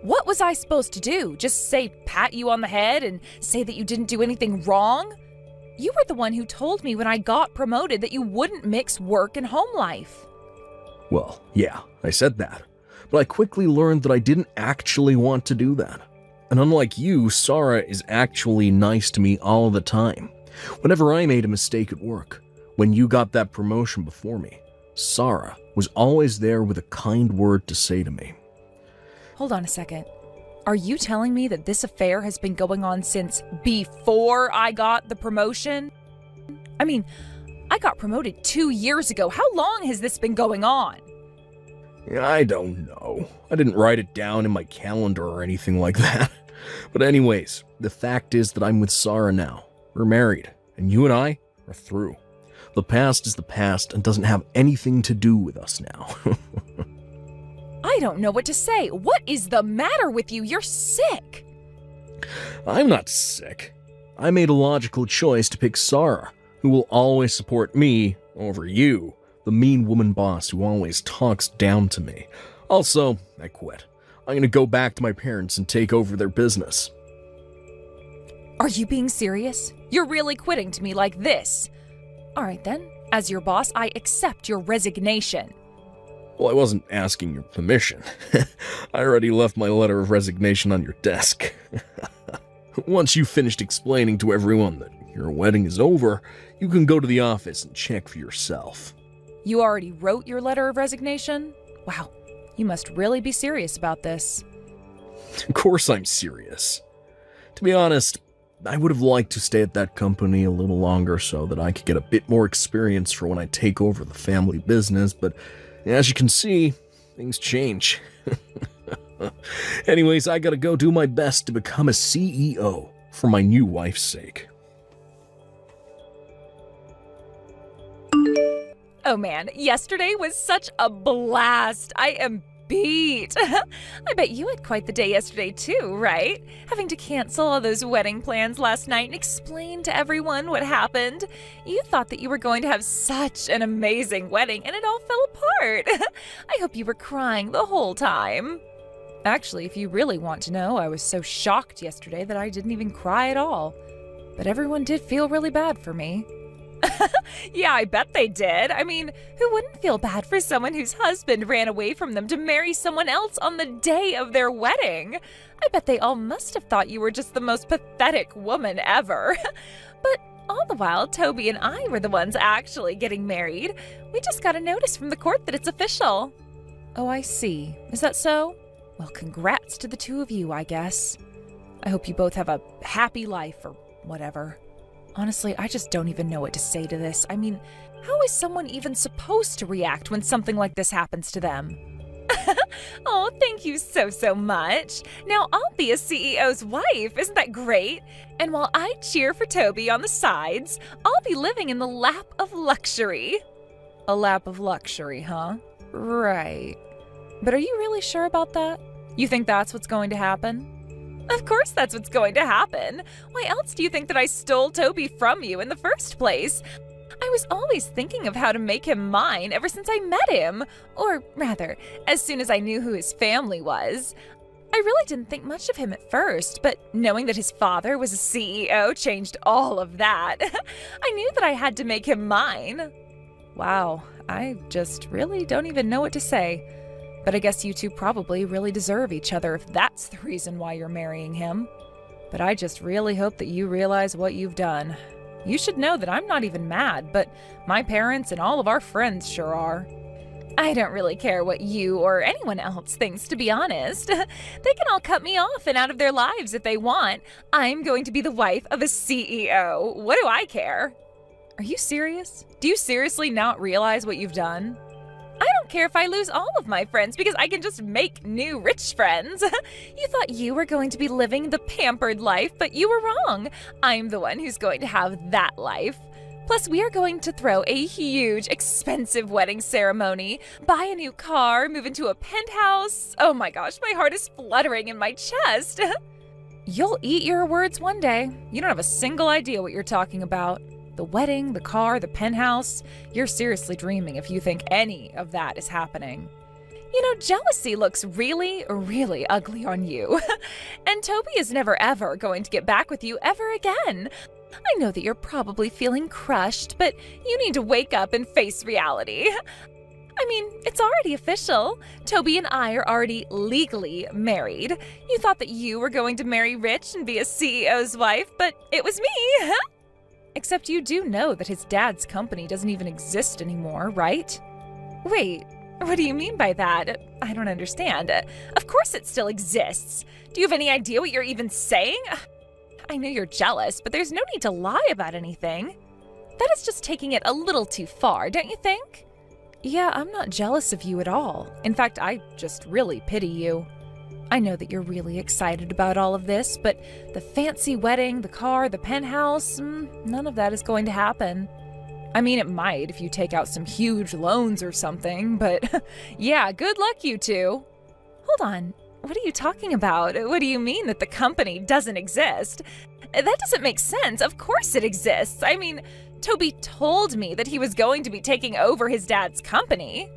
What was I supposed to do? Just say pat you on the head and say that you didn't do anything wrong? You were the one who told me when I got promoted that you wouldn't mix work and home life. Well, yeah, I said that. But I quickly learned that I didn't actually want to do that. And unlike you, Sarah is actually nice to me all the time. Whenever I made a mistake at work, when you got that promotion before me, Sarah was always there with a kind word to say to me. Hold on a second. Are you telling me that this affair has been going on since before I got the promotion? I mean, I got promoted 2 years ago. How long has this been going on? I don't know. I didn't write it down in my calendar or anything like that. But anyways, the fact is that I'm with Sarah now. We're married, and you and I are through. The past is the past and doesn't have anything to do with us now. I don't know what to say. What is the matter with you? You're sick. I'm not sick. I made a logical choice to pick Sarah, who will always support me over you, the mean woman boss who always talks down to me. Also, I quit. I'm gonna go back to my parents and take over their business. Are you being serious? You're really quitting to me like this? All right then. As your boss, I accept your resignation. Well, I wasn't asking your permission. I already left my letter of resignation on your desk. Once you've finished explaining to everyone that your wedding is over, you can go to the office and check for yourself. You already wrote your letter of resignation? Wow, you must really be serious about this. Of course I'm serious. To be honest, I would have liked to stay at that company a little longer so that I could get a bit more experience for when I take over the family business, but as you can see, things change. Anyways, I gotta go do my best to become a CEO for my new wife's sake. Oh man, yesterday was such a blast. I am beat. I bet you had quite the day yesterday too, right? Having to cancel all those wedding plans last night and explain to everyone what happened. You thought that you were going to have such an amazing wedding and it all fell apart. I hope you were crying the whole time. Actually, if you really want to know, I was so shocked yesterday that I didn't even cry at all. But everyone did feel really bad for me. Yeah, I bet they did. I mean, who wouldn't feel bad for someone whose husband ran away from them to marry someone else on the day of their wedding? I bet they all must have thought you were just the most pathetic woman ever. But all the while, Toby and I were the ones actually getting married. We just got a notice from the court that it's official. Oh, I see. Is that so? Well, congrats to the two of you, I guess. I hope you both have a happy life or whatever. Honestly, I just don't even know what to say to this. I mean, how is someone even supposed to react when something like this happens to them? Oh, thank you so much. Now I'll be a CEO's wife. Isn't that great? And while I cheer for Toby on the sides, I'll be living in the lap of luxury. A lap of luxury, huh? Right. But are you really sure about that? You think that's what's going to happen? Of course that's what's going to happen. Why else do you think that I stole Toby from you in the first place? I was always thinking of how to make him mine ever since I met him. Or rather, as soon as I knew who his family was. I really didn't think much of him at first, but knowing that his father was a CEO changed all of that. I knew that I had to make him mine. Wow, I just really don't even know what to say. But I guess you two probably really deserve each other if that's the reason why you're marrying him. But I just really hope that you realize what you've done. You should know that I'm not even mad, but my parents and all of our friends sure are. I don't really care what you or anyone else thinks, to be honest. They can all cut me off and out of their lives if they want. I'm going to be the wife of a CEO. What do I care? Are you serious? Do you seriously not realize what you've done? I don't care if I lose all of my friends because I can just make new rich friends. You thought you were going to be living the pampered life, but you were wrong. I'm the one who's going to have that life. Plus, we are going to throw a huge, expensive wedding ceremony, buy a new car, move into a penthouse. Oh my gosh, my heart is fluttering in my chest. You'll eat your words one day. You don't have a single idea what you're talking about. The wedding, the car, the penthouse. You're seriously dreaming if you think any of that is happening. You know, jealousy looks really, really ugly on you. And Toby is never ever going to get back with you ever again. I know that you're probably feeling crushed, but you need to wake up and face reality. I mean, it's already official. Toby and I are already legally married. You thought that you were going to marry rich and be a CEO's wife, but it was me. Except you do know that his dad's company doesn't even exist anymore, right? Wait, what do you mean by that? I don't understand. Of course it still exists. Do you have any idea what you're even saying? I know you're jealous, but there's no need to lie about anything. That is just taking it a little too far, don't you think? Yeah, I'm not jealous of you at all. In fact, I just really pity you. I know that you're really excited about all of this, but the fancy wedding, the car, the penthouse, none of that is going to happen. I mean, it might if you take out some huge loans or something, but yeah, good luck, you two. Hold on. What are you talking about? What do you mean that the company doesn't exist? That doesn't make sense. Of course it exists. I mean, Toby told me that he was going to be taking over his dad's company.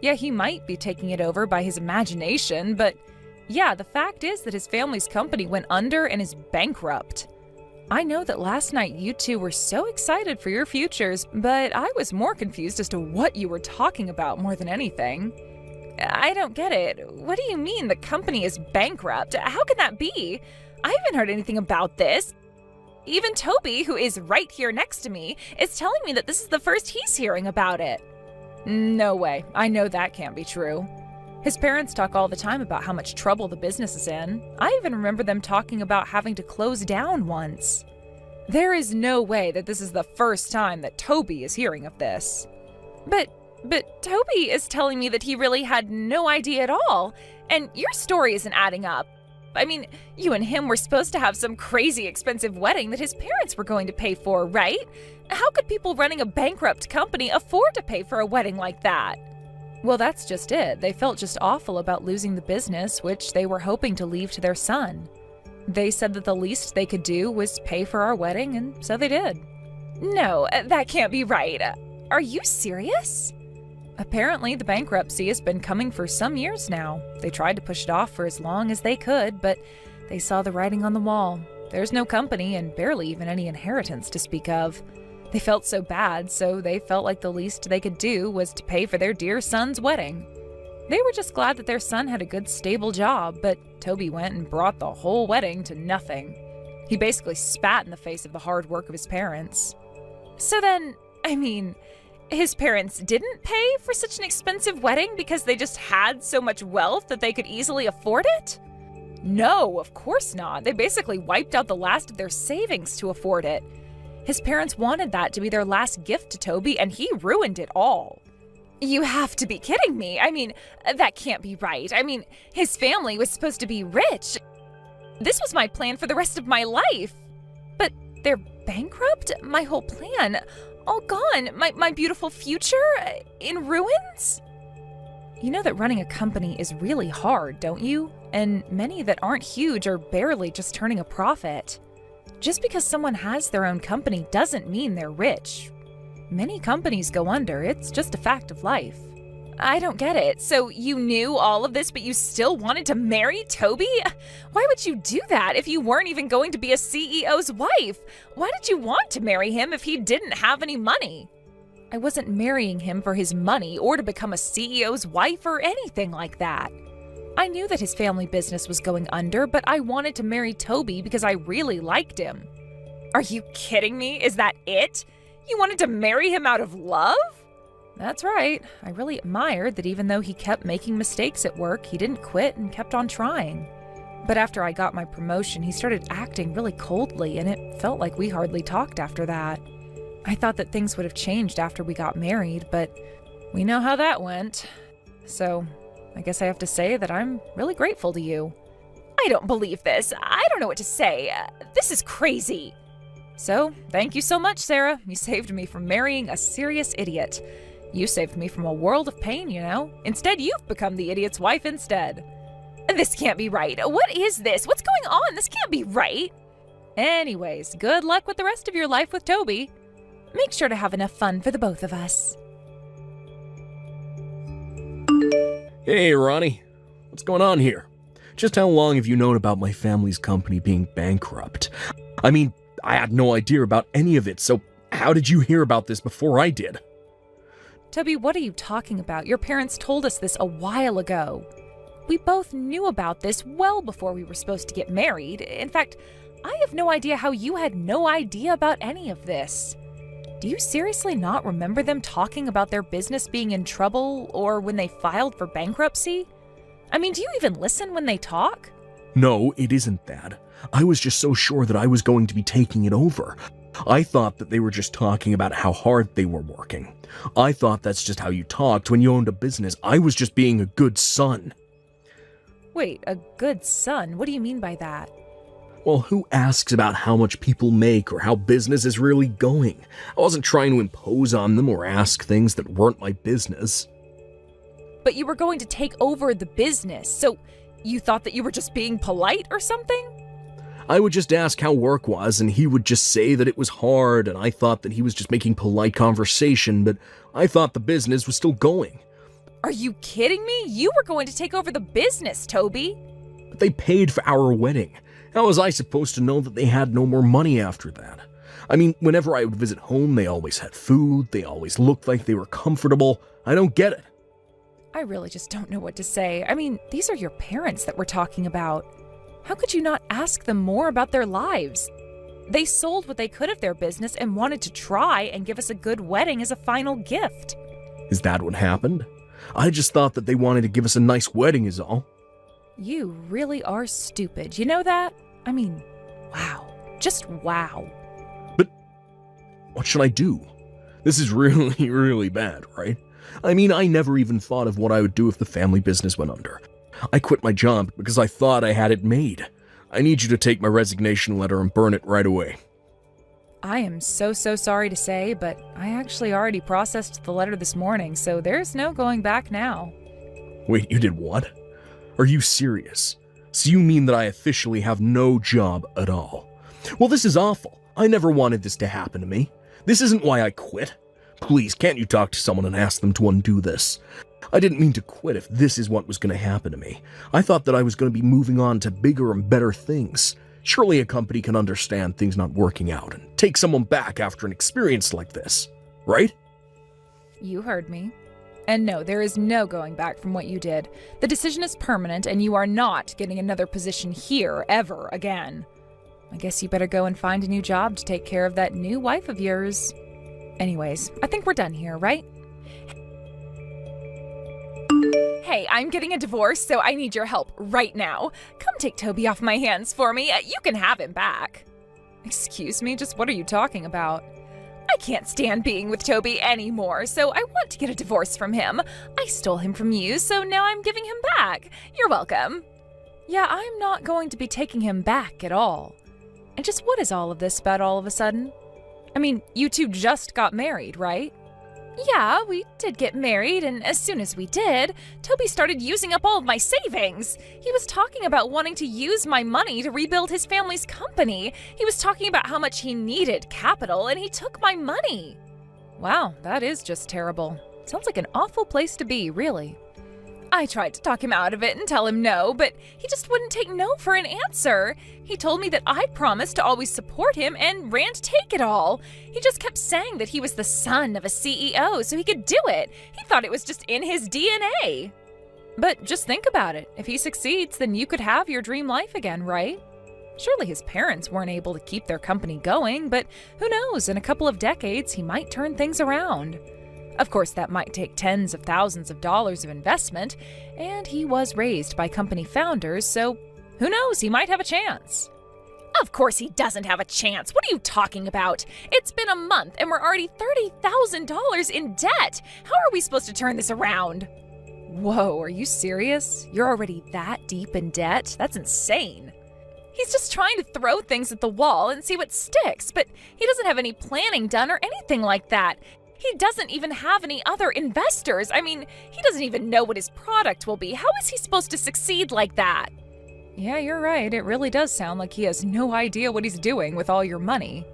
Yeah, he might be taking it over by his imagination, but yeah, the fact is that his family's company went under and is bankrupt. I know that last night you two were so excited for your futures, but I was more confused as to what you were talking about more than anything. I don't get it. What do you mean the company is bankrupt? How can that be? I haven't heard anything about this. Even Toby, who is right here next to me, is telling me that this is the first he's hearing about it. No way. I know that can't be true. His parents talk all the time about how much trouble the business is in. I even remember them talking about having to close down once. There is no way that this is the first time that Toby is hearing of this. But Toby is telling me that he really had no idea at all, and your story isn't adding up. I mean, you and him were supposed to have some crazy expensive wedding that his parents were going to pay for, right? How could people running a bankrupt company afford to pay for a wedding like that? Well, that's just it. They felt just awful about losing the business, which they were hoping to leave to their son. They said that the least they could do was pay for our wedding, and so they did. No, that can't be right. Are you serious? Apparently, the bankruptcy has been coming for some years now. They tried to push it off for as long as they could, but they saw the writing on the wall. There's no company and barely even any inheritance to speak of. They felt so bad, so they felt like the least they could do was to pay for their dear son's wedding. They were just glad that their son had a good, stable job, but Toby went and brought the whole wedding to nothing. He basically spat in the face of the hard work of his parents. So then, his parents didn't pay for such an expensive wedding because they just had so much wealth that they could easily afford it? No, of course not. They basically wiped out the last of their savings to afford it. His parents wanted that to be their last gift to Toby, and he ruined it all. You have to be kidding me. That can't be right. His family was supposed to be rich. This was my plan for the rest of my life. But they're bankrupt? My whole plan. All gone. My beautiful future in ruins? You know that running a company is really hard, don't you? And many that aren't huge are barely just turning a profit. Just because someone has their own company doesn't mean they're rich. Many companies go under. It's just a fact of life. I don't get it. So you knew all of this, but you still wanted to marry Toby? Why would you do that if you weren't even going to be a CEO's wife? Why did you want to marry him if he didn't have any money? I wasn't marrying him for his money or to become a CEO's wife or anything like that. I knew that his family business was going under, but I wanted to marry Toby because I really liked him. Are you kidding me? Is that it? You wanted to marry him out of love? That's right. I really admired that even though he kept making mistakes at work, he didn't quit and kept on trying. But after I got my promotion, he started acting really coldly, and it felt like we hardly talked after that. I thought that things would have changed after we got married, but we know how that went. So I guess I have to say that I'm really grateful to you. I don't believe this. I don't know what to say. This is crazy. So, thank you so much, Sarah. You saved me from marrying a serious idiot. You saved me from a world of pain, you know? Instead, you've become the idiot's wife instead. This can't be right. What is this? What's going on? This can't be right. Anyways, good luck with the rest of your life with Toby. make sure to have enough fun for the both of us. Hey, Ronnie. What's going on here? Just how long have you known about my family's company being bankrupt? I mean, I had no idea about any of it, so how did you hear about this before I did? Toby, what are you talking about? Your parents told us this a while ago. We both knew about this well before we were supposed to get married. In fact, I have no idea how you had no idea about any of this. Do you seriously not remember them talking about their business being in trouble or when they filed for bankruptcy? I mean, do you even listen when they talk? No, it isn't that. I was just so sure that I was going to be taking it over. I thought that they were just talking about how hard they were working. I thought that's just how you talked when you owned a business. I was just being a good son. Wait, a good son? What do you mean by that? Well, who asks about how much people make or how business is really going? I wasn't trying to impose on them or ask things that weren't my business. But you were going to take over the business, so you thought that you were just being polite or something? I would just ask how work was, and he would just say that it was hard, and I thought that he was just making polite conversation, but I thought the business was still going. Are you kidding me? You were going to take over the business, Toby. But they paid for our wedding. How was I supposed to know that they had no more money after that? I mean, whenever I would visit home, they always had food, they always looked like they were comfortable. I don't get it. I really just don't know what to say. I mean, these are your parents that we're talking about. How could you not ask them more about their lives? They sold what they could of their business and wanted to try and give us a good wedding as a final gift. Is that what happened? I just thought that they wanted to give us a nice wedding is all. You really are stupid. You know that? I mean, wow. Just wow. But what should I do? This is really, really bad, right? I mean, I never even thought of what I would do if the family business went under. I quit my job because I thought I had it made. I need you to take my resignation letter and burn it right away. I am so sorry to say, but I actually already processed the letter this morning, so there's no going back now. Wait, you did what? Are you serious? So you mean that I officially have no job at all? Well, this is awful. I never wanted this to happen to me. This isn't why I quit. Please, can't you talk to someone and ask them to undo this? I didn't mean to quit if this is what was going to happen to me. I thought that I was going to be moving on to bigger and better things. Surely a company can understand things not working out and take someone back after an experience like this, right? You heard me. And no, there is no going back from what you did. The decision is permanent, and you are not getting another position here ever again. I guess you better go and find a new job to take care of that new wife of yours. Anyways, I think we're done here, right? Hey, I'm getting a divorce, so I need your help right now. Come take Toby off my hands for me. You can have him back. Excuse me, just what are you talking about? I can't stand being with Toby anymore, so I want to get a divorce from him. I stole him from you, so now I'm giving him back. You're welcome. Yeah, I'm not going to be taking him back at all. And just what is all of this about all of a sudden? I mean, you two just got married, right? Yeah, we did get married, and as soon as we did, Toby started using up all of my savings. He was talking about wanting to use my money to rebuild his family's company. He was talking about how much he needed capital, and he took my money. Wow, that is just terrible. Sounds like an awful place to be, really. I tried to talk him out of it and tell him no, but he just wouldn't take no for an answer. He told me that I promised to always support him and ran to take it all. He just kept saying that he was the son of a CEO, so he could do it. He thought it was just in his DNA. But just think about it. If he succeeds, then you could have your dream life again, right? Surely his parents weren't able to keep their company going, but who knows, in a couple of decades, he might turn things around. Of course, that might take tens of thousands of dollars of investment, and he was raised by company founders, so who knows, he might have a chance. Of course he doesn't have a chance. What are you talking about? It's been a month, and we're already $30,000 in debt. How are we supposed to turn this around? Whoa, are you serious? You're already that deep in debt? That's insane. He's just trying to throw things at the wall and see what sticks, but he doesn't have any planning done or anything like that. He doesn't even have any other investors. I mean, he doesn't even know what his product will be. How is he supposed to succeed like that? Yeah, you're right. It really does sound like he has no idea what he's doing with all your money.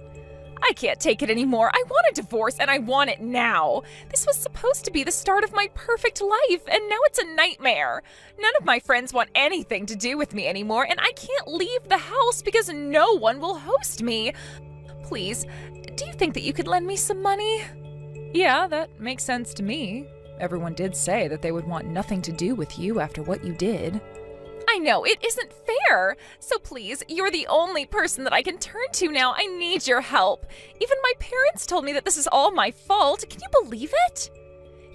I can't take it anymore. I want a divorce and I want it now. This was supposed to be the start of my perfect life, and now it's a nightmare. None of my friends want anything to do with me anymore, and I can't leave the house because no one will host me. Please, do you think that you could lend me some money? Yeah, that makes sense to me. Everyone did say that they would want nothing to do with you after what you did. I know, it isn't fair. So please, you're the only person that I can turn to now. I need your help. Even my parents told me that this is all my fault. Can you believe it?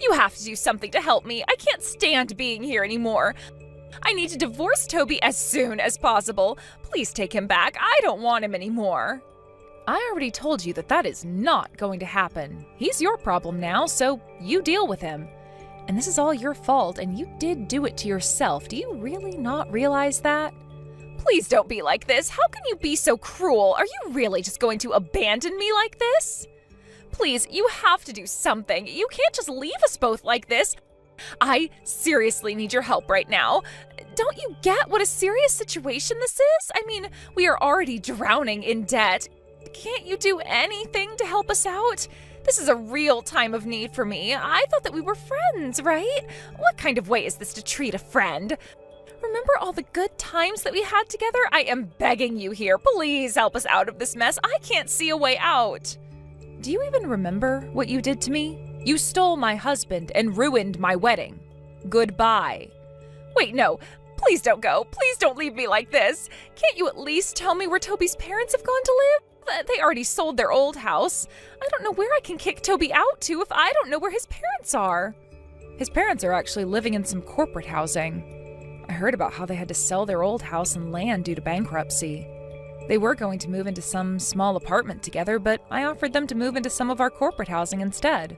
You have to do something to help me. I can't stand being here anymore. I need to divorce Toby as soon as possible. Please take him back. I don't want him anymore. I already told you that that is not going to happen. He's your problem now, so you deal with him. And this is all your fault, and you did do it to yourself. Do you really not realize that? Please don't be like this. How can you be so cruel? Are you really just going to abandon me like this? Please, you have to do something. You can't just leave us both like this. I seriously need your help right now. Don't you get what a serious situation this is? I mean, we are already drowning in debt. Can't you do anything to help us out? This is a real time of need for me. I thought that we were friends, right? What kind of way is this to treat a friend? Remember all the good times that we had together? I am begging you here. Please help us out of this mess. I can't see a way out. Do you even remember what you did to me? You stole my husband and ruined my wedding. Goodbye. Wait, no. Please don't go. Please don't leave me like this. Can't you at least tell me where Toby's parents have gone to live? They already sold their old house. I don't know where I can kick Toby out to if I don't know where his parents are. His parents are actually living in some corporate housing. I heard about how they had to sell their old house and land due to bankruptcy. They were going to move into some small apartment together, but I offered them to move into some of our corporate housing instead.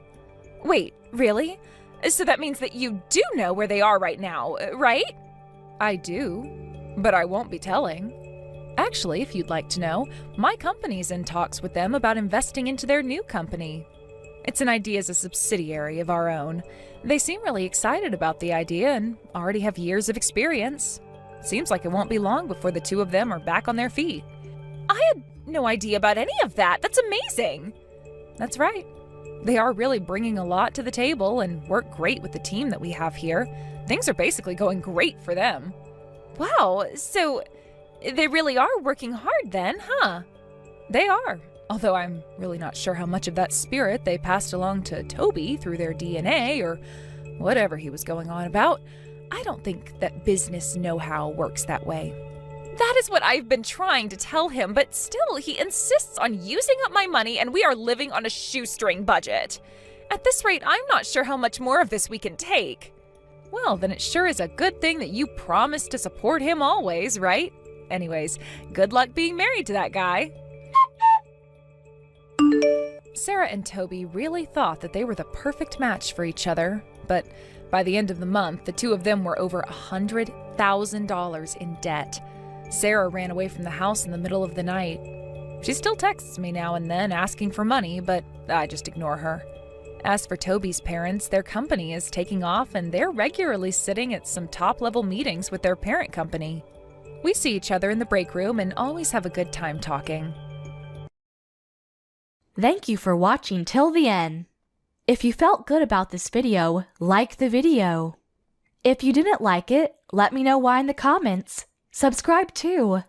Wait, really? So that means that you do know where they are right now, right? I do, but I won't be telling. Actually, if you'd like to know, my company's in talks with them about investing into their new company. It's an idea as a subsidiary of our own. They seem really excited about the idea and already have years of experience. Seems like it won't be long before the two of them are back on their feet. I had no idea about any of that. That's amazing. That's right. They are really bringing a lot to the table and work great with the team that we have here. Things are basically going great for them. Wow, so they really are working hard then, huh? They are, although I'm really not sure how much of that spirit they passed along to Toby through their DNA or whatever he was going on about. I don't think that business know-how works that way. That is what I've been trying to tell him, but still he insists on using up my money and we are living on a shoestring budget. At this rate, I'm not sure how much more of this we can take. Well, then it sure is a good thing that you promised to support him always, right? Anyways, good luck being married to that guy. Sarah and Toby really thought that they were the perfect match for each other, but by the end of the month, the two of them were over $100,000 in debt. Sarah ran away from the house in the middle of the night. She still texts me now and then asking for money, but I just ignore her. As for Toby's parents, their company is taking off and they're regularly sitting at some top-level meetings with their parent company. We see each other in the break room and always have a good time talking. Thank you for watching till the end. If you felt good about this video, like the video. If you didn't like it, let me know why in the comments. Subscribe too.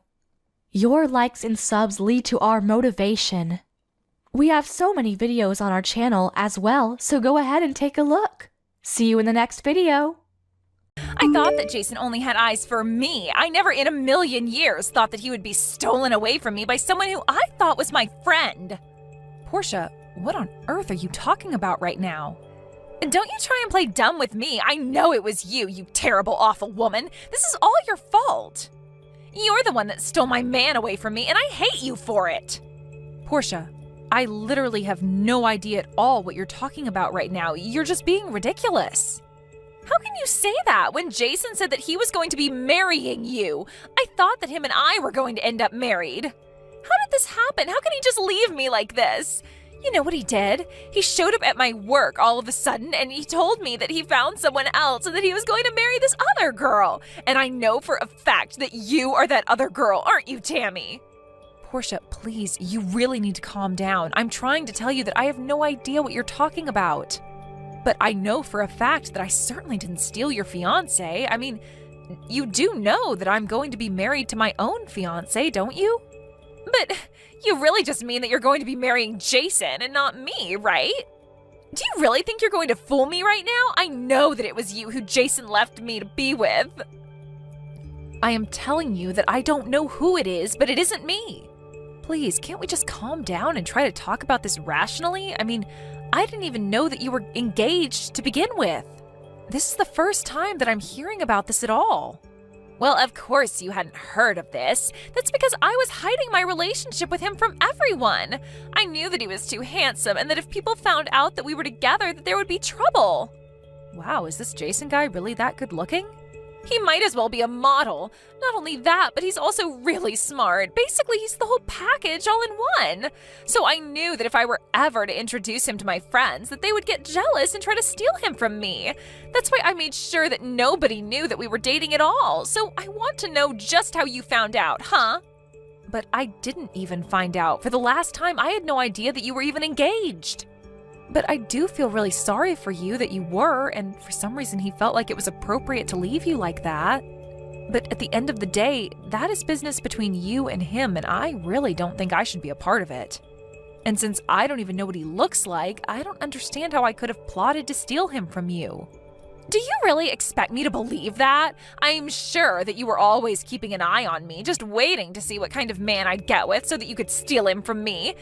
Your likes and subs lead to our motivation. We have so many videos on our channel as well, so go ahead and take a look. See you in the next video. I thought that Jason only had eyes for me. I never in a million years thought that he would be stolen away from me by someone who I thought was my friend. Portia, what on earth are you talking about right now? And don't you try and play dumb with me. I know it was you, you terrible, awful woman. This is all your fault. You're the one that stole my man away from me, and I hate you for it. Portia, I literally have no idea at all what you're talking about right now. You're just being ridiculous. How can you say that when Jason said that he was going to be marrying you? I thought that him and I were going to end up married. How did this happen? How can he just leave me like this? You know what he did? He showed up at my work all of a sudden and he told me that he found someone else and that he was going to marry this other girl. And I know for a fact that you are that other girl, aren't you, Tammy? Portia, please, you really need to calm down. I'm trying to tell you that I have no idea what you're talking about. But I know for a fact that I certainly didn't steal your fiancé. I mean, you do know that I'm going to be married to my own fiancé, don't you? But you really just mean that you're going to be marrying Jason and not me, right? Do you really think you're going to fool me right now? I know that it was you who Jason left me to be with. I am telling you that I don't know who it is, but it isn't me. Please, can't we just calm down and try to talk about this rationally? I mean, I didn't even know that you were engaged to begin with. This is the first time that I'm hearing about this at all. Well, of course you hadn't heard of this. That's because I was hiding my relationship with him from everyone. I knew that he was too handsome and that if people found out that we were together, that there would be trouble. Wow, is this Jason guy really that good looking? He might as well be a model. Not only that, but he's also really smart. Basically, he's the whole package all in one. So I knew that if I were ever to introduce him to my friends, that they would get jealous and try to steal him from me. That's why I made sure that nobody knew that we were dating at all. So I want to know just how you found out, huh? But I didn't even find out. For the last time, I had no idea that you were even engaged. But I do feel really sorry for you that you were, and for some reason he felt like it was appropriate to leave you like that. But at the end of the day, that is business between you and him, and I really don't think I should be a part of it. And since I don't even know what he looks like, I don't understand how I could have plotted to steal him from you. Do you really expect me to believe that? I'm sure that you were always keeping an eye on me, just waiting to see what kind of man I'd get with so that you could steal him from me.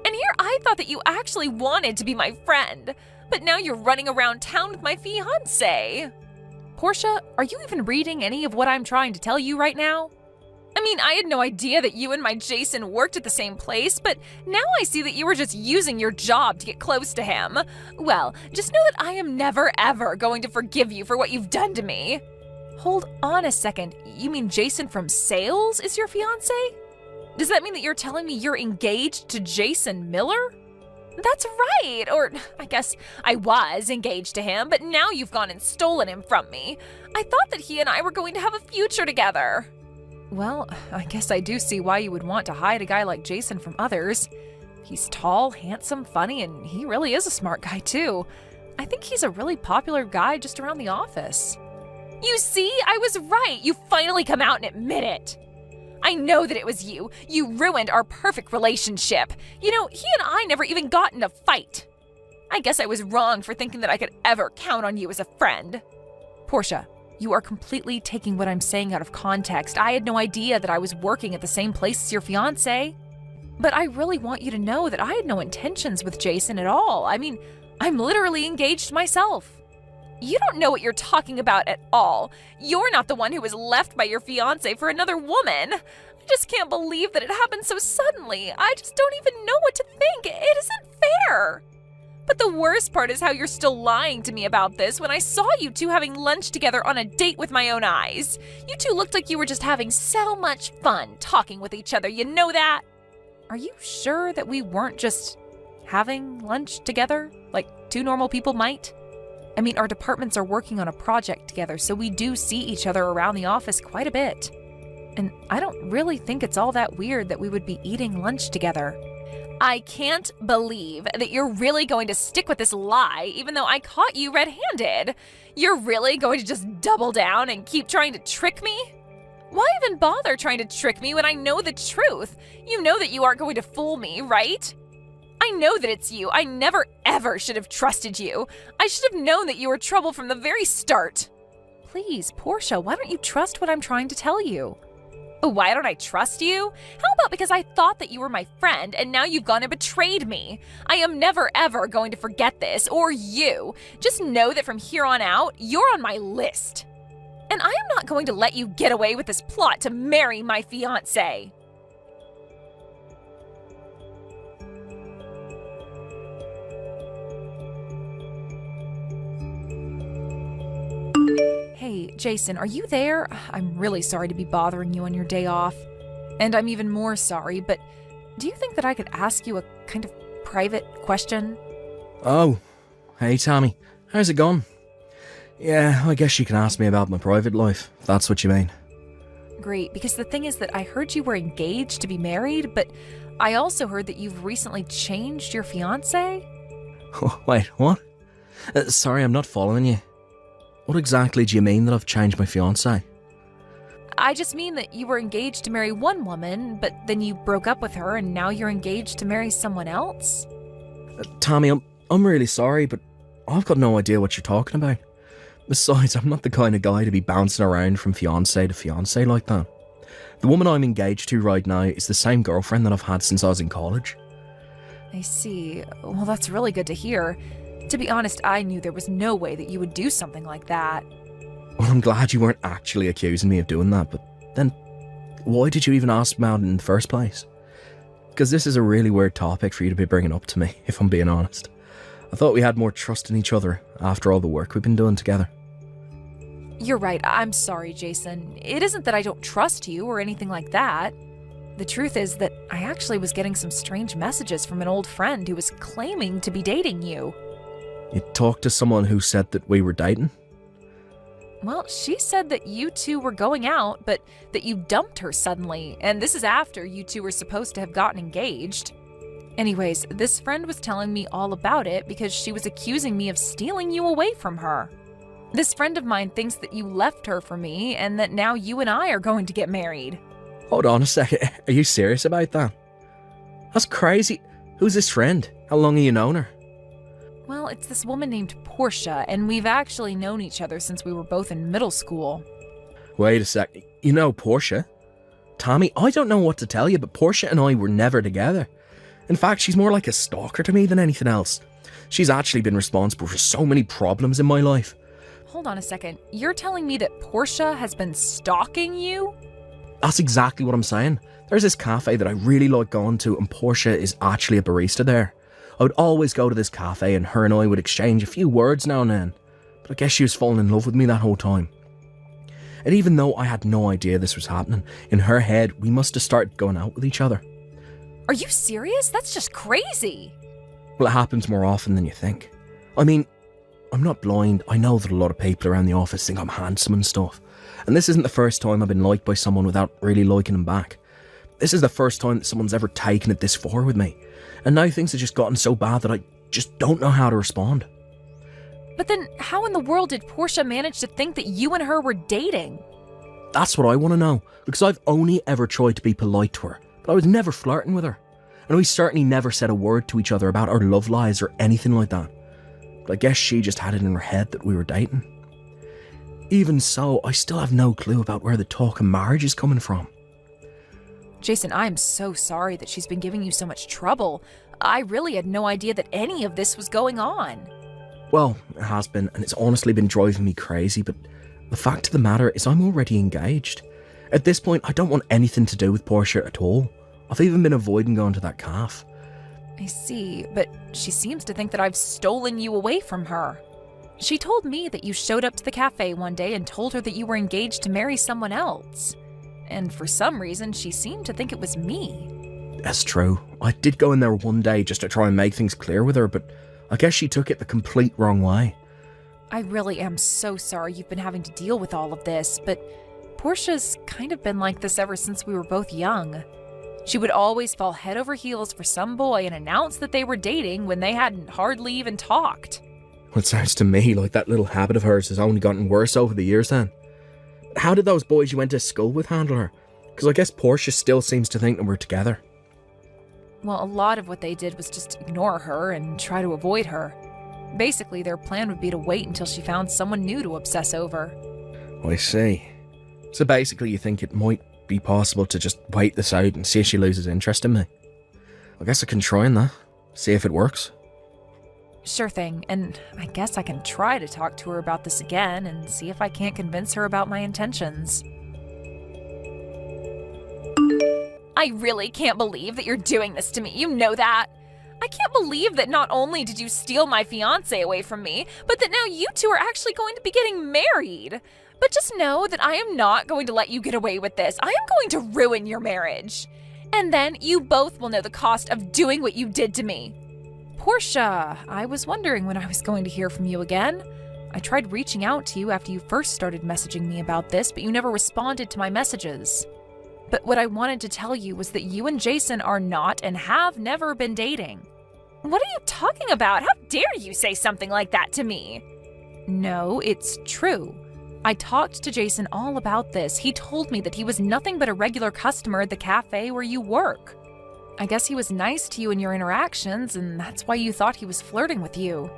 And here I thought that you actually wanted to be my friend, but now you're running around town with my fiancé. Portia, are you even reading any of what I'm trying to tell you right now? I mean, I had no idea that you and my Jason worked at the same place, but now I see that you were just using your job to get close to him. Well, just know that I am never ever going to forgive you for what you've done to me. Hold on a second, you mean Jason from sales is your fiancé? Does that mean that you're telling me you're engaged to Jason Miller? That's right, or I guess I was engaged to him, but now you've gone and stolen him from me. I thought that he and I were going to have a future together. Well, I guess I do see why you would want to hide a guy like Jason from others. He's tall, handsome, funny, and he really is a smart guy too. I think he's a really popular guy just around the office. You see, I was right. You finally come out and admit it. I know that it was you. You ruined our perfect relationship. You know, he and I never even got in a fight. I guess I was wrong for thinking that I could ever count on you as a friend. Portia, you are completely taking what I'm saying out of context. I had no idea that I was working at the same place as your fiancé. But I really want you to know that I had no intentions with Jason at all. I mean, I'm literally engaged myself. You don't know what you're talking about at all. You're not the one who was left by your fiancé for another woman. I just can't believe that it happened so suddenly. I just don't even know what to think. It isn't fair. But the worst part is how you're still lying to me about this when I saw you two having lunch together on a date with my own eyes. You two looked like you were just having so much fun talking with each other, you know that? Are you sure that we weren't just having lunch together, like two normal people might? I mean, our departments are working on a project together, so we do see each other around the office quite a bit. And I don't really think it's all that weird that we would be eating lunch together. I can't believe that you're really going to stick with this lie, even though I caught you red-handed. You're really going to just double down and keep trying to trick me? Why even bother trying to trick me when I know the truth? You know that you aren't going to fool me, right? I know that it's you. I never ever should have trusted you. I should have known that you were trouble from the very start. Please, Portia, why don't you trust what I'm trying to tell you? Why don't I trust you? How about because I thought that you were my friend and now you've gone and betrayed me? I am never ever going to forget this, or you. Just know that from here on out, you're on my list. And I am not going to let you get away with this plot to marry my fiancé. Hey, Jason, are you there? I'm really sorry to be bothering you on your day off. And I'm even more sorry, but do you think that I could ask you a kind of private question? Oh, hey Tommy, how's it going? Yeah, I guess you can ask me about my private life, if that's what you mean. great, because the thing is that I heard you were engaged to be married, but I also heard that you've recently changed your fiancé. Oh, wait, what? Sorry, I'm not following you. What exactly do you mean that I've changed my fiancé? I just mean that you were engaged to marry one woman, but then you broke up with her and now you're engaged to marry someone else? Tommy, I'm really sorry, but I've got no idea what you're talking about. Besides, I'm not the kind of guy to be bouncing around from fiancé to fiancé like that. The woman I'm engaged to right now is the same girlfriend that I've had since I was in college. I see. Well, that's really good to hear. To be honest, I knew there was no way that you would do something like that. Well, I'm glad you weren't actually accusing me of doing that, but then why did you even ask about it in the first place? Because this is a really weird topic for you to be bringing up to me, if I'm being honest. I thought we had more trust in each other after all the work we've been doing together. You're right. I'm sorry, Jason. It isn't that I don't trust you or anything like that. The truth is that I actually was getting some strange messages from an old friend who was claiming to be dating you. You talked to someone who said that we were dating? Well, she said that you two were going out, but that you dumped her suddenly, and this is after you two were supposed to have gotten engaged. Anyways, this friend was telling me all about it because she was accusing me of stealing you away from her. This friend of mine thinks that you left her for me and that now you and I are going to get married. Hold on a second, are you serious about that? That's crazy. Who's this friend? How long have you known her? Well, it's this woman named Portia, and we've actually known each other since we were both in middle school. Wait a sec, you know Portia? Tommy, I don't know what to tell you, but Portia and I were never together. In fact, she's more like a stalker to me than anything else. She's actually been responsible for so many problems in my life. Hold on a second. You're telling me that Portia has been stalking you? That's exactly what I'm saying. There's this cafe that I really like going to, and Portia is actually a barista there. I would always go to this cafe and her and I would exchange a few words now and then. But I guess she was falling in love with me that whole time. And even though I had no idea this was happening, in her head we must have started going out with each other. Are you serious? That's just crazy. Well, it happens more often than you think. I mean, I'm not blind. I know that a lot of people around the office think I'm handsome and stuff. And this isn't the first time I've been liked by someone without really liking them back. This is the first time that someone's ever taken it this far with me. And now things have just gotten so bad that I just don't know how to respond. But then how in the world did Portia manage to think that you and her were dating? That's what I want to know, because I've only ever tried to be polite to her, but I was never flirting with her. And we certainly never said a word to each other about our love lives or anything like that. But I guess she just had it in her head that we were dating. Even so, I still have no clue about where the talk of marriage is coming from. Jason, I am so sorry that she's been giving you so much trouble. I really had no idea that any of this was going on. Well, it has been, and it's honestly been driving me crazy, but the fact of the matter is I'm already engaged. At this point, I don't want anything to do with Portia at all. I've even been avoiding going to that cafe. I see, but she seems to think that I've stolen you away from her. She told me that you showed up to the cafe one day and told her that you were engaged to marry someone else. And for some reason, she seemed to think it was me. That's true. I did go in there one day just to try and make things clear with her, but I guess she took it the complete wrong way. I really am so sorry you've been having to deal with all of this, but Portia's kind of been like this ever since we were both young. She would always fall head over heels for some boy and announce that they were dating when they hadn't hardly even talked. Well, it sounds to me like that little habit of hers has only gotten worse over the years then. How did those boys you went to school with handle her? Because I guess Portia still seems to think that we're together. Well, a lot of what they did was just ignore her and try to avoid her. Basically, their plan would be to wait until she found someone new to obsess over. I see. So basically you think it might be possible to just wait this out and see if she loses interest in me? I guess I can try and that. See if it works. Sure thing, and I guess I can try to talk to her about this again and see if I can't convince her about my intentions. I really can't believe that you're doing this to me, you know that? I can't believe that not only did you steal my fiancé away from me, but that now you two are actually going to be getting married. But just know that I am not going to let you get away with this. I am going to ruin your marriage. And then you both will know the cost of doing what you did to me. Portia, I was wondering when I was going to hear from you again. I tried reaching out to you after you first started messaging me about this, but you never responded to my messages. But what I wanted to tell you was that you and Jason are not and have never been dating. What are you talking about? How dare you say something like that to me? No, it's true. I talked to Jason all about this. He told me that he was nothing but a regular customer at the cafe where you work. I guess he was nice to you in your interactions, and that's why you thought he was flirting with you.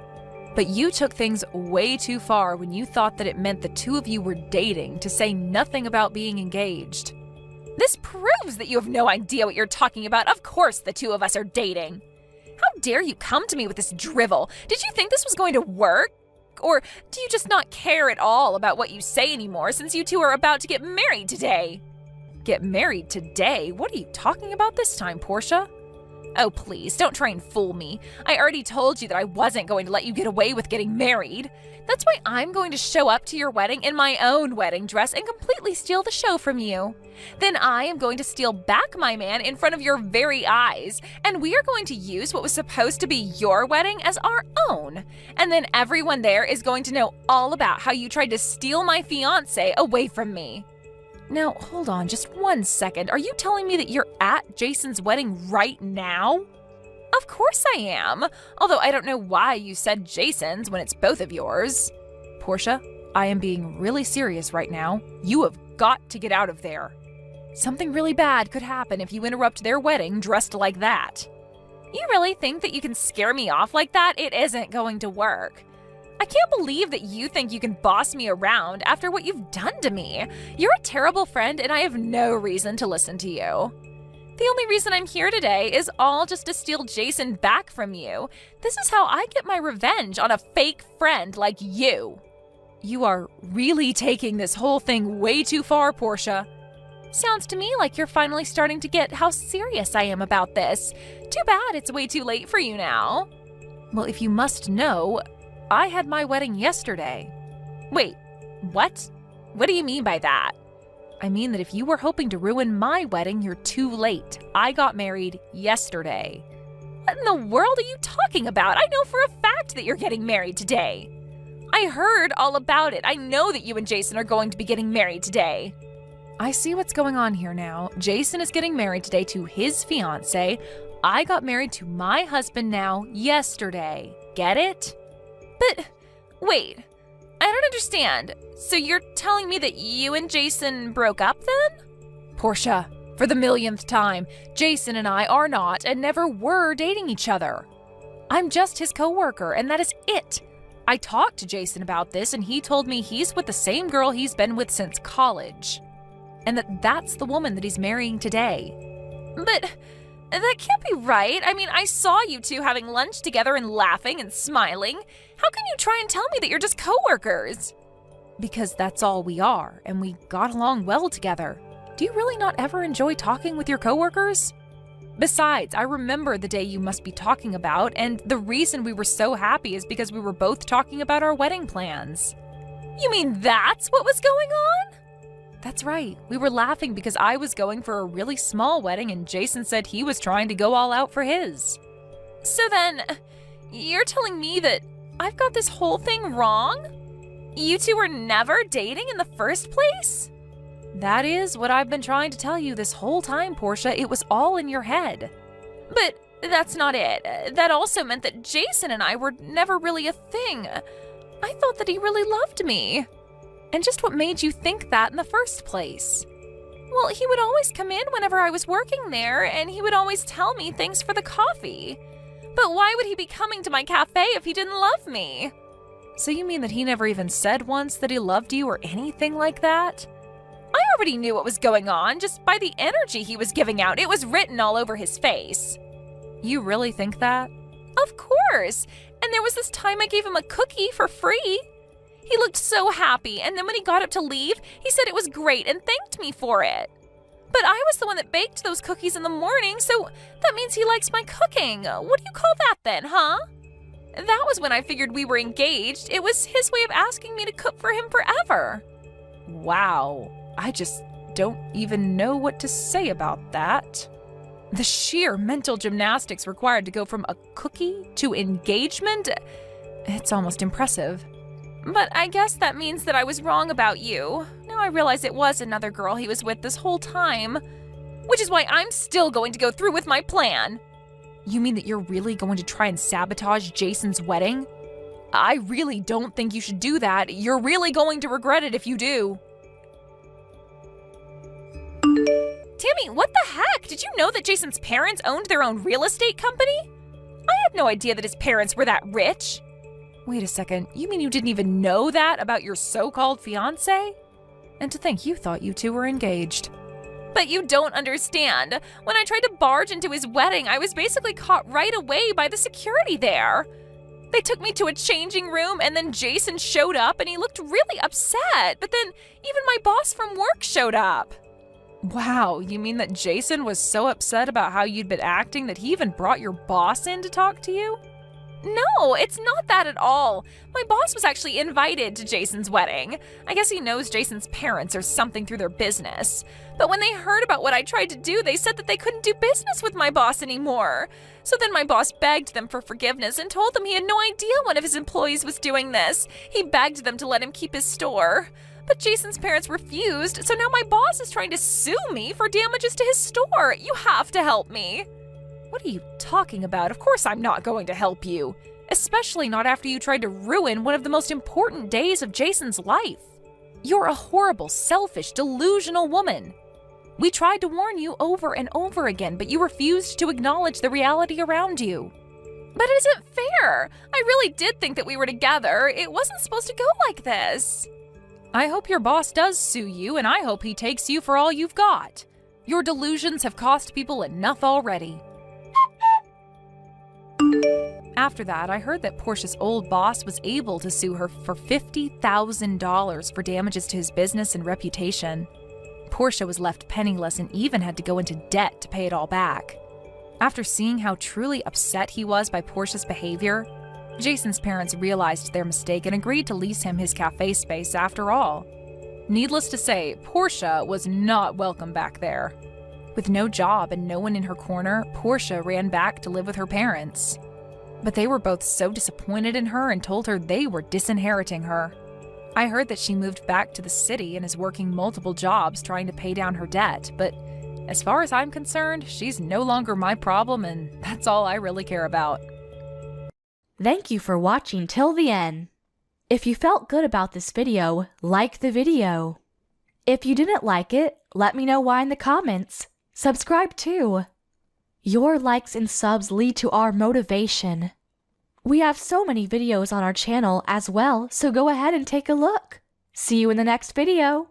But you took things way too far when you thought that it meant the two of you were dating, to say nothing about being engaged. This proves that you have no idea what you're talking about. Of course the two of us are dating. How dare you come to me with this drivel? Did you think this was going to work? Or do you just not care at all about what you say anymore since you two are about to get married today? Get married today? What are you talking about this time, Portia? Oh, please, don't try and fool me. I already told you that I wasn't going to let you get away with getting married. That's why I'm going to show up to your wedding in my own wedding dress and completely steal the show from you. Then I am going to steal back my man in front of your very eyes, and we are going to use what was supposed to be your wedding as our own. And then everyone there is going to know all about how you tried to steal my fiancé away from me. Now, hold on just 1 second. Are you telling me that you're at Jason's wedding right now? Of course I am. Although I don't know why you said Jason's when it's both of yours. Portia, I am being really serious right now. You have got to get out of there. Something really bad could happen if you interrupt their wedding dressed like that. You really think that you can scare me off like that? It isn't going to work. I can't believe that you think you can boss me around after what you've done to me. You're a terrible friend, and I have no reason to listen to you. The only reason I'm here today is all just to steal Jason back from you. This is how I get my revenge on a fake friend like you. You are really taking this whole thing way too far, Portia. Sounds to me like you're finally starting to get how serious I am about this. Too bad it's way too late for you now. Well, if you must know, I had my wedding yesterday. Wait, what? What do you mean by that? I mean that if you were hoping to ruin my wedding, you're too late. I got married yesterday. What in the world are you talking about? I know for a fact that you're getting married today. I heard all about it. I know that you and Jason are going to be getting married today. I see what's going on here now. Jason is getting married today to his fiancé. I got married to my husband now yesterday. Get it? But, wait, I don't understand. So you're telling me that you and Jason broke up then? Portia, for the millionth time, Jason and I are not and never were dating each other. I'm just his coworker, and that is it. I talked to Jason about this, and he told me he's with the same girl he's been with since college, and that's the woman that he's marrying today. But that can't be right. I mean, I saw you two having lunch together and laughing and smiling. How can you try and tell me that you're just coworkers? Because that's all we are, and we got along well together. Do you really not ever enjoy talking with your coworkers? Besides, I remember the day you must be talking about, and the reason we were so happy is because we were both talking about our wedding plans. You mean that's what was going on? That's right. We were laughing because I was going for a really small wedding and Jason said he was trying to go all out for his. So then, you're telling me that I've got this whole thing wrong? You two were never dating in the first place? That is what I've been trying to tell you this whole time, Portia. It was all in your head. But that's not it. That also meant that Jason and I were never really a thing. I thought that he really loved me. And just what made you think that in the first place? Well, he would always come in whenever I was working there, and he would always tell me thanks for the coffee. But why would he be coming to my cafe if he didn't love me? So you mean that he never even said once that he loved you or anything like that? I already knew what was going on just by the energy he was giving out. It was written all over his face. You really think that? Of course. And there was this time I gave him a cookie for free. He looked so happy, and then when he got up to leave, he said it was great and thanked me for it. But I was the one that baked those cookies in the morning, so that means he likes my cooking. What do you call that then, huh? That was when I figured we were engaged. It was his way of asking me to cook for him forever. Wow. I just don't even know what to say about that. The sheer mental gymnastics required to go from a cookie to engagement, it's almost impressive. But I guess that means that I was wrong about you. Now I realize it was another girl he was with this whole time. Which is why I'm still going to go through with my plan. You mean that you're really going to try and sabotage Jason's wedding? I really don't think you should do that. You're really going to regret it if you do. Tammy, what the heck? Did you know that Jason's parents owned their own real estate company? I had no idea that his parents were that rich. Wait a second, you mean you didn't even know that about your so-called fiancé? And to think you thought you two were engaged. But you don't understand. When I tried to barge into his wedding, I was basically caught right away by the security there. They took me to a changing room and then Jason showed up and he looked really upset. But then even my boss from work showed up. Wow, you mean that Jason was so upset about how you'd been acting that he even brought your boss in to talk to you? No, it's not that at all. My boss was actually invited to Jason's wedding. I guess he knows Jason's parents or something through their business. But when they heard about what I tried to do, they said that they couldn't do business with my boss anymore. So then my boss begged them for forgiveness and told them he had no idea one of his employees was doing this. He begged them to let him keep his store. But Jason's parents refused, so now my boss is trying to sue me for damages to his store. You have to help me. What are you talking about? Of course I'm not going to help you. Especially not after you tried to ruin one of the most important days of Jason's life. You're a horrible, selfish, delusional woman. We tried to warn you over and over again, but you refused to acknowledge the reality around you. But it isn't fair. I really did think that we were together. It wasn't supposed to go like this. I hope your boss does sue you, and I hope he takes you for all you've got. Your delusions have cost people enough already. After that, I heard that Portia's old boss was able to sue her for $50,000 for damages to his business and reputation. Portia was left penniless and even had to go into debt to pay it all back. After seeing how truly upset he was by Portia's behavior, Jason's parents realized their mistake and agreed to lease him his cafe space after all. Needless to say, Portia was not welcome back there. With no job and no one in her corner, Portia ran back to live with her parents. But they were both so disappointed in her and told her they were disinheriting her. I heard that she moved back to the city and is working multiple jobs trying to pay down her debt, but as far as I'm concerned, she's no longer my problem and that's all I really care about. Thank you for watching till the end. If you felt good about this video, like the video. If you didn't like it, let me know why in the comments. Subscribe too. Your likes and subs lead to our motivation. We have so many videos on our channel as well, so go ahead and take a look. See you in the next video.